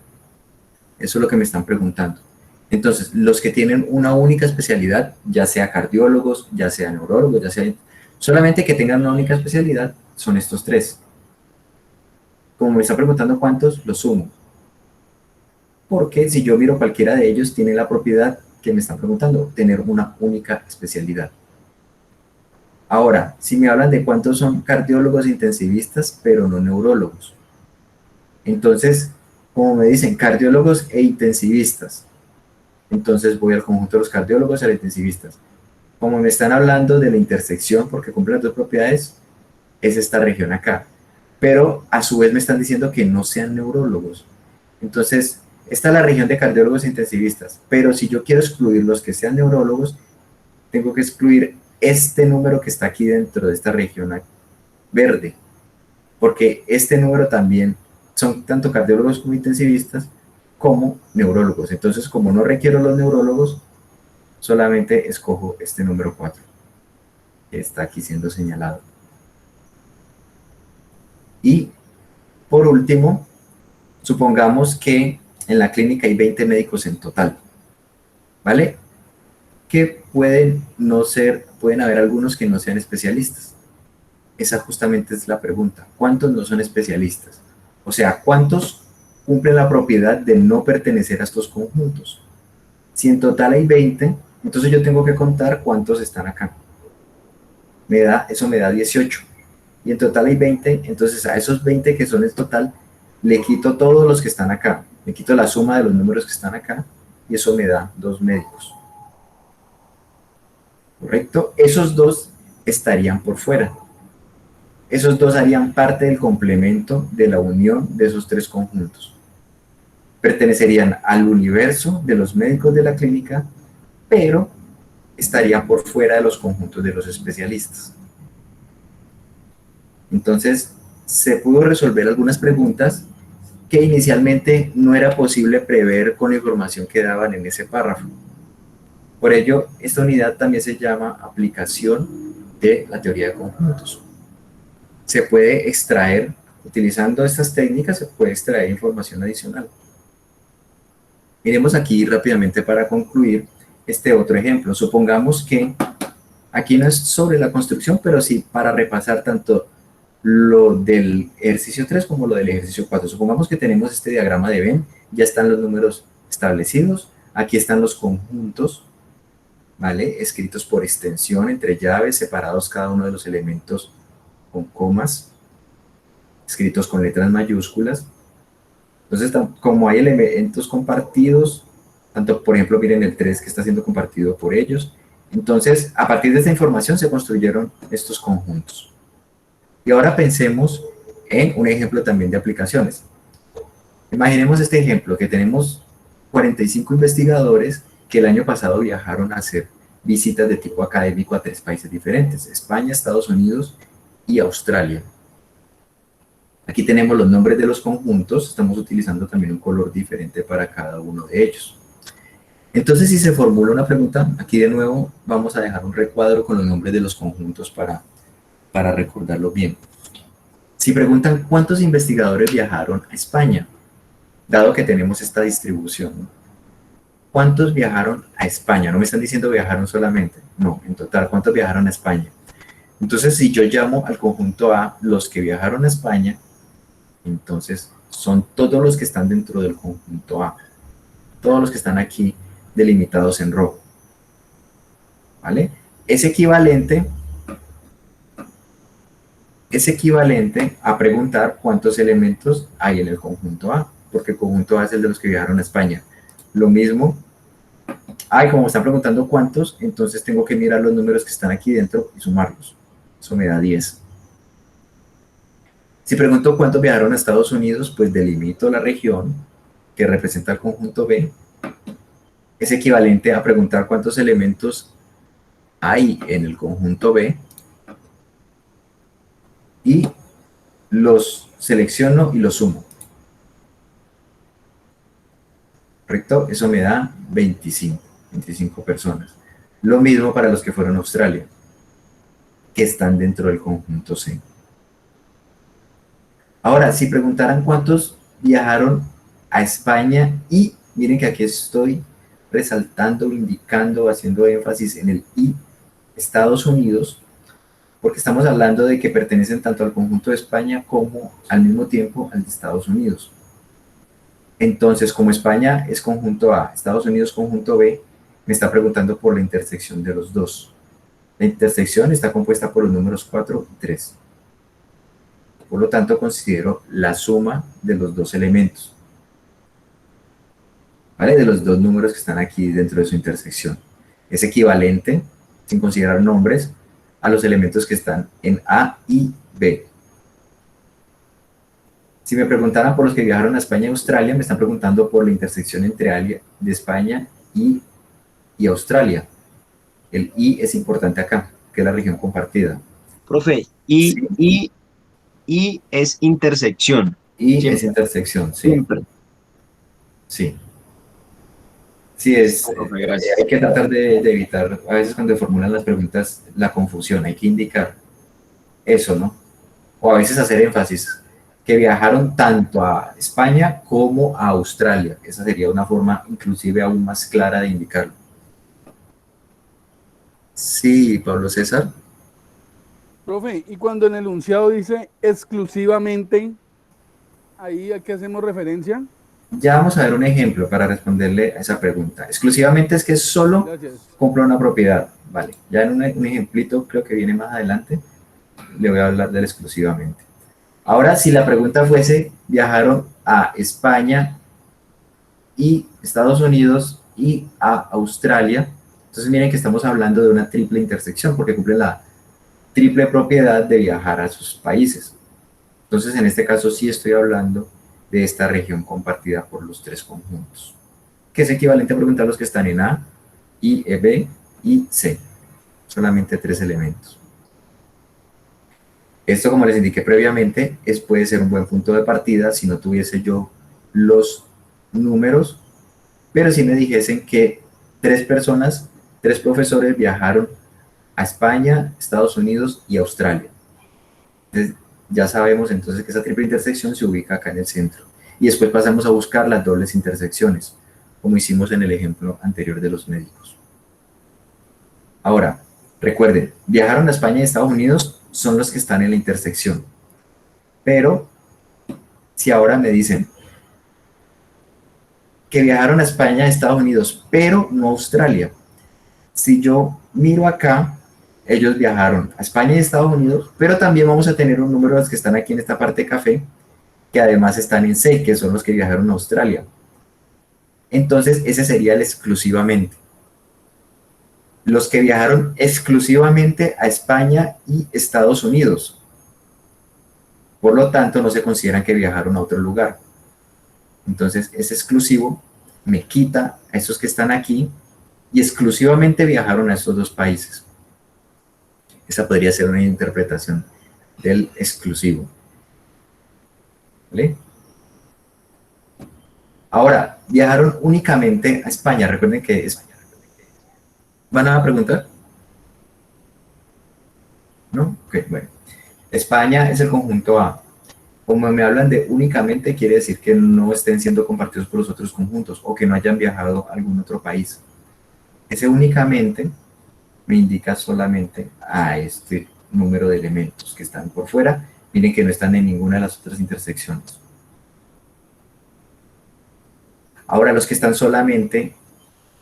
Eso es lo que me están preguntando. Entonces, los que tienen una única especialidad, ya sea cardiólogos, ya sea neurólogos, ya sea... solamente que tengan una única especialidad, son estos 3. Como me está preguntando cuántos, los sumo. Porque si yo miro cualquiera de ellos, tiene la propiedad que me están preguntando, tener una única especialidad. Ahora, si me hablan de cuántos son cardiólogos intensivistas, pero no neurólogos. Entonces, como me dicen cardiólogos e intensivistas, entonces voy al conjunto de los cardiólogos y a los intensivistas. Como me están hablando de la intersección, porque cumple las 2 propiedades, es esta región acá. Pero a su vez me están diciendo que no sean neurólogos. Entonces, esta es la región de cardiólogos e intensivistas. Pero si yo quiero excluir los que sean neurólogos, tengo que excluir este número que está aquí dentro de esta región verde. Porque este número también son tanto cardiólogos como intensivistas como neurólogos. Entonces, como no requiero los neurólogos, solamente escojo este número 4, que está aquí siendo señalado. Y, por último, supongamos que en la clínica hay 20 médicos en total, ¿vale? Que pueden haber algunos que no sean especialistas. Esa justamente es la pregunta. ¿Cuántos no son especialistas? O sea, ¿cuántos cumplen la propiedad de no pertenecer a estos conjuntos? Si en total hay 20, entonces yo tengo que contar cuántos están acá. Eso me da 18. Y en total hay 20, entonces a esos 20 que son el total, le quito todos los que están acá. Le quito la suma de los números que están acá y eso me da 2 médicos. ¿Correcto? Esos 2 estarían por fuera. Esos 2 harían parte del complemento de la unión de esos 3 conjuntos. Pertenecerían al universo de los médicos de la clínica, pero estarían por fuera de los conjuntos de los especialistas. Entonces, se pudo resolver algunas preguntas que inicialmente no era posible prever con la información que daban en ese párrafo. Por ello, esta unidad también se llama aplicación de la teoría de conjuntos. Se puede extraer, utilizando estas técnicas, se puede extraer información adicional. Miremos aquí rápidamente para concluir este otro ejemplo. Supongamos que aquí no es sobre la construcción, pero sí para repasar tanto lo del ejercicio 3 como lo del ejercicio 4. Supongamos que tenemos este diagrama de Venn, ya están los números establecidos, aquí están los conjuntos, ¿vale? Escritos por extensión entre llaves, separados cada uno de los elementos con comas, escritos con letras mayúsculas, Entonces, como hay elementos compartidos, tanto, por ejemplo, miren el 3 que está siendo compartido por ellos. Entonces, a partir de esta información se construyeron estos conjuntos. Y ahora pensemos en un ejemplo también de aplicaciones. Imaginemos este ejemplo, que tenemos 45 investigadores que el año pasado viajaron a hacer visitas de tipo académico a 3 países diferentes: España, Estados Unidos y Australia. Aquí tenemos los nombres de los conjuntos, estamos utilizando también un color diferente para cada uno de ellos. Entonces, si se formula una pregunta, aquí de nuevo vamos a dejar un recuadro con los nombres de los conjuntos para recordarlo bien. Si preguntan cuántos investigadores viajaron a España, dado que tenemos esta distribución, ¿no? ¿Cuántos viajaron a España? No me están diciendo viajaron solamente, no, en total, ¿cuántos viajaron a España? Entonces, si yo llamo al conjunto A los que viajaron a España, entonces son todos los que están dentro del conjunto A, todos los que están aquí delimitados en rojo, ¿vale? Es equivalente a preguntar cuántos elementos hay en el conjunto A, porque el conjunto A es el de los que viajaron a España. Lo mismo, como me están preguntando cuántos, entonces tengo que mirar los números que están aquí dentro y sumarlos. Eso me da 10. Si pregunto cuántos viajaron a Estados Unidos, pues delimito la región que representa el conjunto B. Es equivalente a preguntar cuántos elementos hay en el conjunto B y los selecciono y los sumo. ¿Correcto? Eso me da 25 personas. Lo mismo para los que fueron a Australia, que están dentro del conjunto C. Ahora, si preguntaran cuántos viajaron a España, y miren que aquí estoy resaltando, indicando, haciendo énfasis en el y, Estados Unidos, porque estamos hablando de que pertenecen tanto al conjunto de España como al mismo tiempo al de Estados Unidos. Entonces, como España es conjunto A, Estados Unidos conjunto B, me está preguntando por la intersección de los dos. La intersección está compuesta por los números 4 y 3. Por lo tanto, considero la suma de los dos elementos, ¿vale? De los dos números que están aquí dentro de su intersección. Es equivalente, sin considerar nombres, a los elementos que están en A y B. Si me preguntaran por los que viajaron a España y Australia, me están preguntando por la intersección entre A de España y Australia. El I es importante acá, que es la región compartida. Profe, Sí. y es intersección. Y Siempre. es intersección, sí. Siempre. Sí. Sí, Profe, gracias. hay que tratar de evitar, a veces cuando formulan las preguntas, la confusión, hay que indicar eso, ¿no? O a veces hacer énfasis, que viajaron tanto a España como a Australia. Esa sería una forma inclusive aún más clara de indicarlo. Sí, Pablo César. Profe, y cuando en el enunciado dice exclusivamente, ¿ahí a qué hacemos referencia? Ya vamos a ver un ejemplo para responderle a esa pregunta. Exclusivamente es que solo Gracias. cumpla una propiedad. Vale, ya en un ejemplito, creo que viene más adelante, le voy a hablar del exclusivamente. Ahora, si la pregunta fuese, viajaron a España y Estados Unidos y a Australia, entonces miren que estamos hablando de una triple intersección, porque cumple la triple propiedad de viajar a sus países. Entonces, en este caso sí estoy hablando de esta región compartida por los tres conjuntos, que es equivalente a preguntar los que están en A, I, B y C. Solamente 3 elementos. Esto, como les indiqué previamente, puede ser un buen punto de partida si no tuviese yo los números, pero si me dijesen que 3 personas, 3 profesores viajaron a España, Estados Unidos y Australia. Entonces, ya sabemos entonces que esa triple intersección se ubica acá en el centro. Y después pasamos a buscar las dobles intersecciones, como hicimos en el ejemplo anterior de los médicos. Ahora, recuerden, viajaron a España y Estados Unidos son los que están en la intersección. Pero, si ahora me dicen que viajaron a España y Estados Unidos, pero no a Australia, si yo miro acá, ellos viajaron a España y Estados Unidos, pero también vamos a tener un número de los que están aquí en esta parte café, que además están en C, que son los que viajaron a Australia. Entonces, ese sería el exclusivamente. Los que viajaron exclusivamente a España y Estados Unidos. Por lo tanto, no se consideran que viajaron a otro lugar. Entonces, ese exclusivo me quita a esos que están aquí y exclusivamente viajaron a estos dos países. Esa podría ser una interpretación del exclusivo. ¿Vale? Ahora, viajaron únicamente a España. Recuerden que ¿van a preguntar? ¿No? Ok, bueno. España es el conjunto A. Como me hablan de únicamente, quiere decir que no estén siendo compartidos por los otros conjuntos o que no hayan viajado a algún otro país. Ese únicamente me indica solamente a este número de elementos que están por fuera. Miren que no están en ninguna de las otras intersecciones. Ahora, los que están solamente,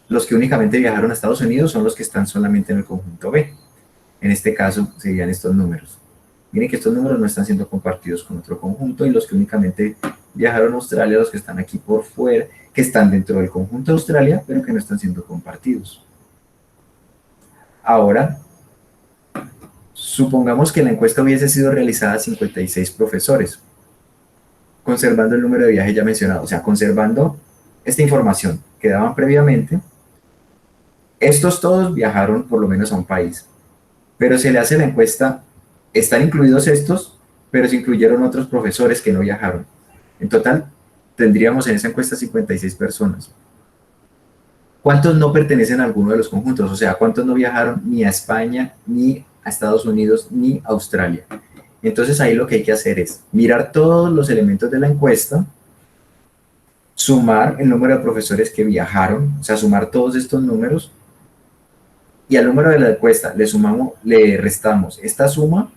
los que únicamente viajaron a Estados Unidos son los que están solamente en el conjunto B. En este caso serían estos números. Miren que estos números no están siendo compartidos con otro conjunto y los que únicamente viajaron a Australia, los que están aquí por fuera, que están dentro del conjunto de Australia, pero que no están siendo compartidos. Ahora, supongamos que la encuesta hubiese sido realizada a 56 profesores, conservando el número de viajes ya mencionado, o sea, conservando esta información que daban previamente. Estos todos viajaron por lo menos a un país, pero se le hace la encuesta, están incluidos estos, pero se incluyeron otros profesores que no viajaron. En total, tendríamos en esa encuesta 56 personas. ¿Cuántos no pertenecen a alguno de los conjuntos? O sea, ¿cuántos no viajaron ni a España, ni a Estados Unidos, ni a Australia? Entonces ahí lo que hay que hacer es mirar todos los elementos de la encuesta, sumar el número de profesores que viajaron, o sea, sumar todos estos números, y al número de la encuesta le restamos esta suma,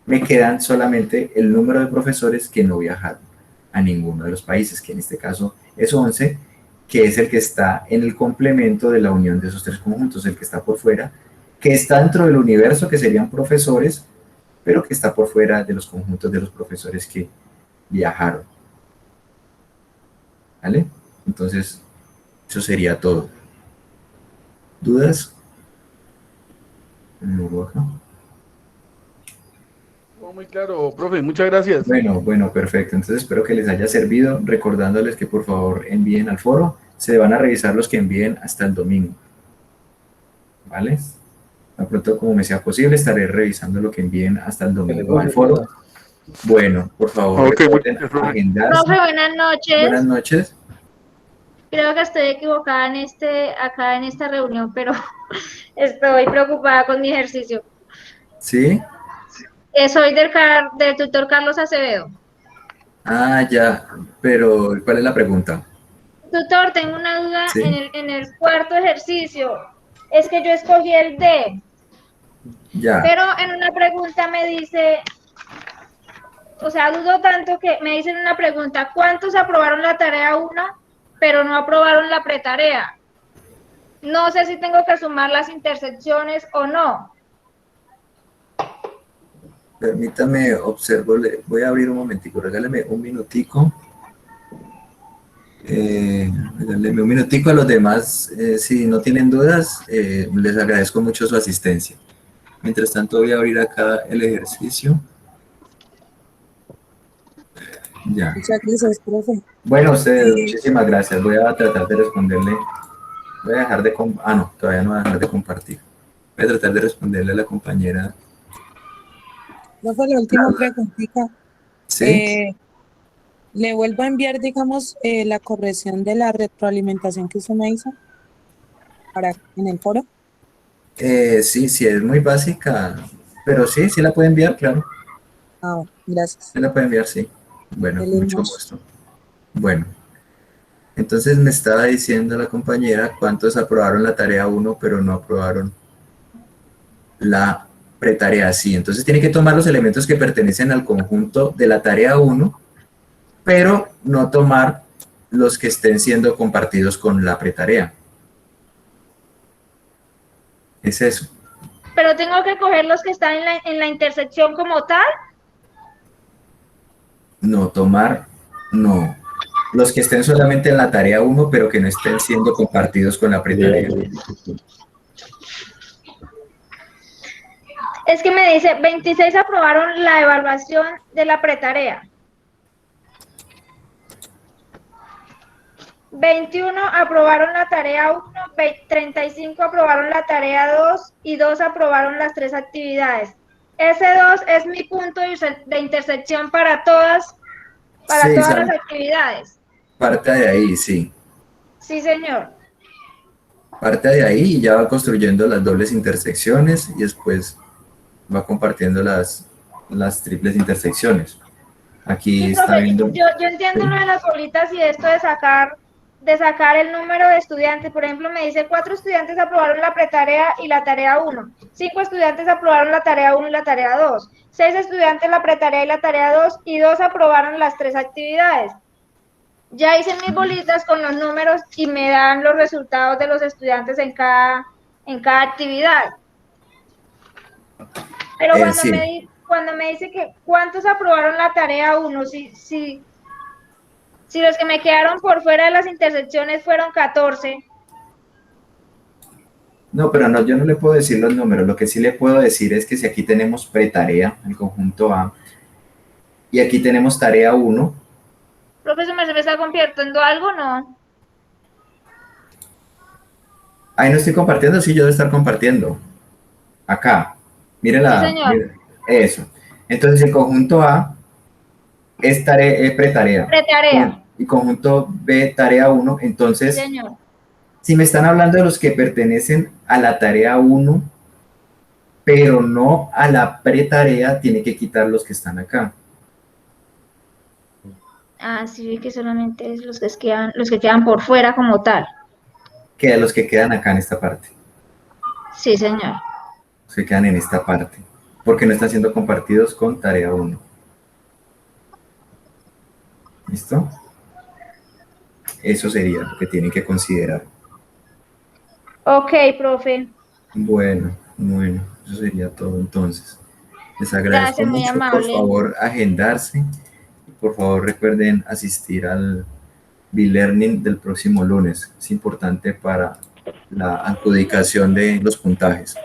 me quedan solamente el número de profesores que no viajaron a ninguno de los países, que en este caso es 11, que es el que está en el complemento de la unión de esos tres conjuntos, el que está por fuera, que está dentro del universo, que serían profesores, pero que está por fuera de los conjuntos de los profesores que viajaron. ¿Vale? Entonces, eso sería todo. ¿Dudas? Muy claro, profe, muchas gracias. Bueno, perfecto. Entonces espero que les haya servido, recordándoles que por favor envíen al foro. Se van a revisar los que envíen hasta el domingo. ¿Vale? Tan pronto como me sea posible, estaré revisando lo que envíen hasta el domingo al foro. Bueno, por favor, recuerden agendarse. Profe, buenas noches. Buenas noches. Creo que estoy equivocada acá en esta reunión, pero estoy preocupada con mi ejercicio. ¿Sí? Soy del tutor Carlos Acevedo. Ah, ya, pero ¿cuál es la pregunta? Tutor, tengo una duda ¿Sí? en el cuarto ejercicio. Es que yo escogí el D. Ya. Pero en una pregunta me dice, o sea, dudo tanto que me dicen una pregunta, ¿cuántos aprobaron la tarea 1, pero no aprobaron la pretarea? No sé si tengo que sumar las intersecciones o no. Permítame, observo, voy a abrir un momentico, regáleme un minutico. Regáleme un minutico a los demás, si no tienen dudas, les agradezco mucho su asistencia. Mientras tanto voy a abrir acá el ejercicio. Ya. Muchas gracias, profe. Bueno, ustedes, muchísimas gracias. Voy a tratar de responderle. Voy a dejar de... no, todavía no voy a dejar de compartir. Voy a tratar de responderle a la compañera. Profe, la última preguntita. ¿Sí? ¿Le vuelvo a enviar, digamos, la corrección de la retroalimentación que usted me hizo en el foro? Sí, es muy básica, pero sí la puede enviar, claro. Ah, bueno, gracias. Se la puede enviar, sí. Bueno, Feliz mucho noche. gusto. Bueno, entonces me estaba diciendo la compañera cuántos aprobaron la tarea 1, pero no aprobaron la pretarea. Sí, entonces tiene que tomar los elementos que pertenecen al conjunto de la tarea 1, pero no tomar los que estén siendo compartidos con la pretarea. Es eso. Pero tengo que coger los que están en la intersección como tal. No, tomar, no. Los que estén solamente en la tarea 1, pero que no estén siendo compartidos con la pretarea. Es que me dice, 26 aprobaron la evaluación de la pretarea. 21 aprobaron la tarea 1, 35 aprobaron la tarea 2 y 2 aprobaron las 3 actividades. Ese 2 es mi punto de intersección para todas Sí, las ¿sabe? actividades. Parte de ahí, sí. Sí, señor. Parte de ahí y ya va construyendo las dobles intersecciones y después va compartiendo las triples intersecciones. Aquí Sí, está profe, viendo. yo entiendo lo de las bolitas y esto de sacar el número de estudiantes. Por ejemplo, me dice 4 estudiantes aprobaron la pretarea y la tarea 1. 5 estudiantes aprobaron la tarea 1 y la tarea 2. 6 estudiantes la pretarea y la tarea 2 y 2 aprobaron las 3 actividades. Ya hice mis bolitas con los números y me dan los resultados de los estudiantes en cada actividad. Pero Sí. cuando me dice que cuántos aprobaron la tarea 1, si los que me quedaron por fuera de las intersecciones fueron 14. No, pero no, yo no le puedo decir los números. Lo que sí le puedo decir es que si aquí tenemos pretarea, el conjunto A, y aquí tenemos tarea 1, Profesor, ¿se me está compartiendo algo? No. ahí no estoy compartiendo, sí, yo debo estar compartiendo. Acá, mire Sí, señor. mire, eso. Entonces el conjunto A es pretarea. Pretarea. Y conjunto B, tarea 1. Entonces, Sí, señor. si me están hablando de los que pertenecen a la tarea 1, pero no a la pretarea, tiene que quitar los que están acá. Ah, sí, que solamente es los que quedan por fuera como tal. Que los que quedan acá en esta parte. Sí, señor. Los que quedan en esta parte. Porque no están siendo compartidos con tarea 1. ¿Listo? Eso sería lo que tienen que considerar. Ok, profe. Bueno, eso sería todo entonces. Les agradezco Gracias, muy mucho, por amable. favor, agendarse. Por favor, recuerden asistir al B-Learning del próximo lunes. Es importante para la adjudicación de los puntajes.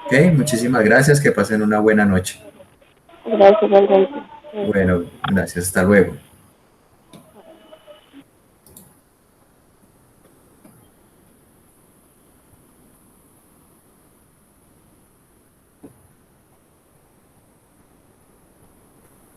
Ok, muchísimas gracias. Que pasen una buena noche. Gracias, Alberto. Bueno, gracias. Hasta luego.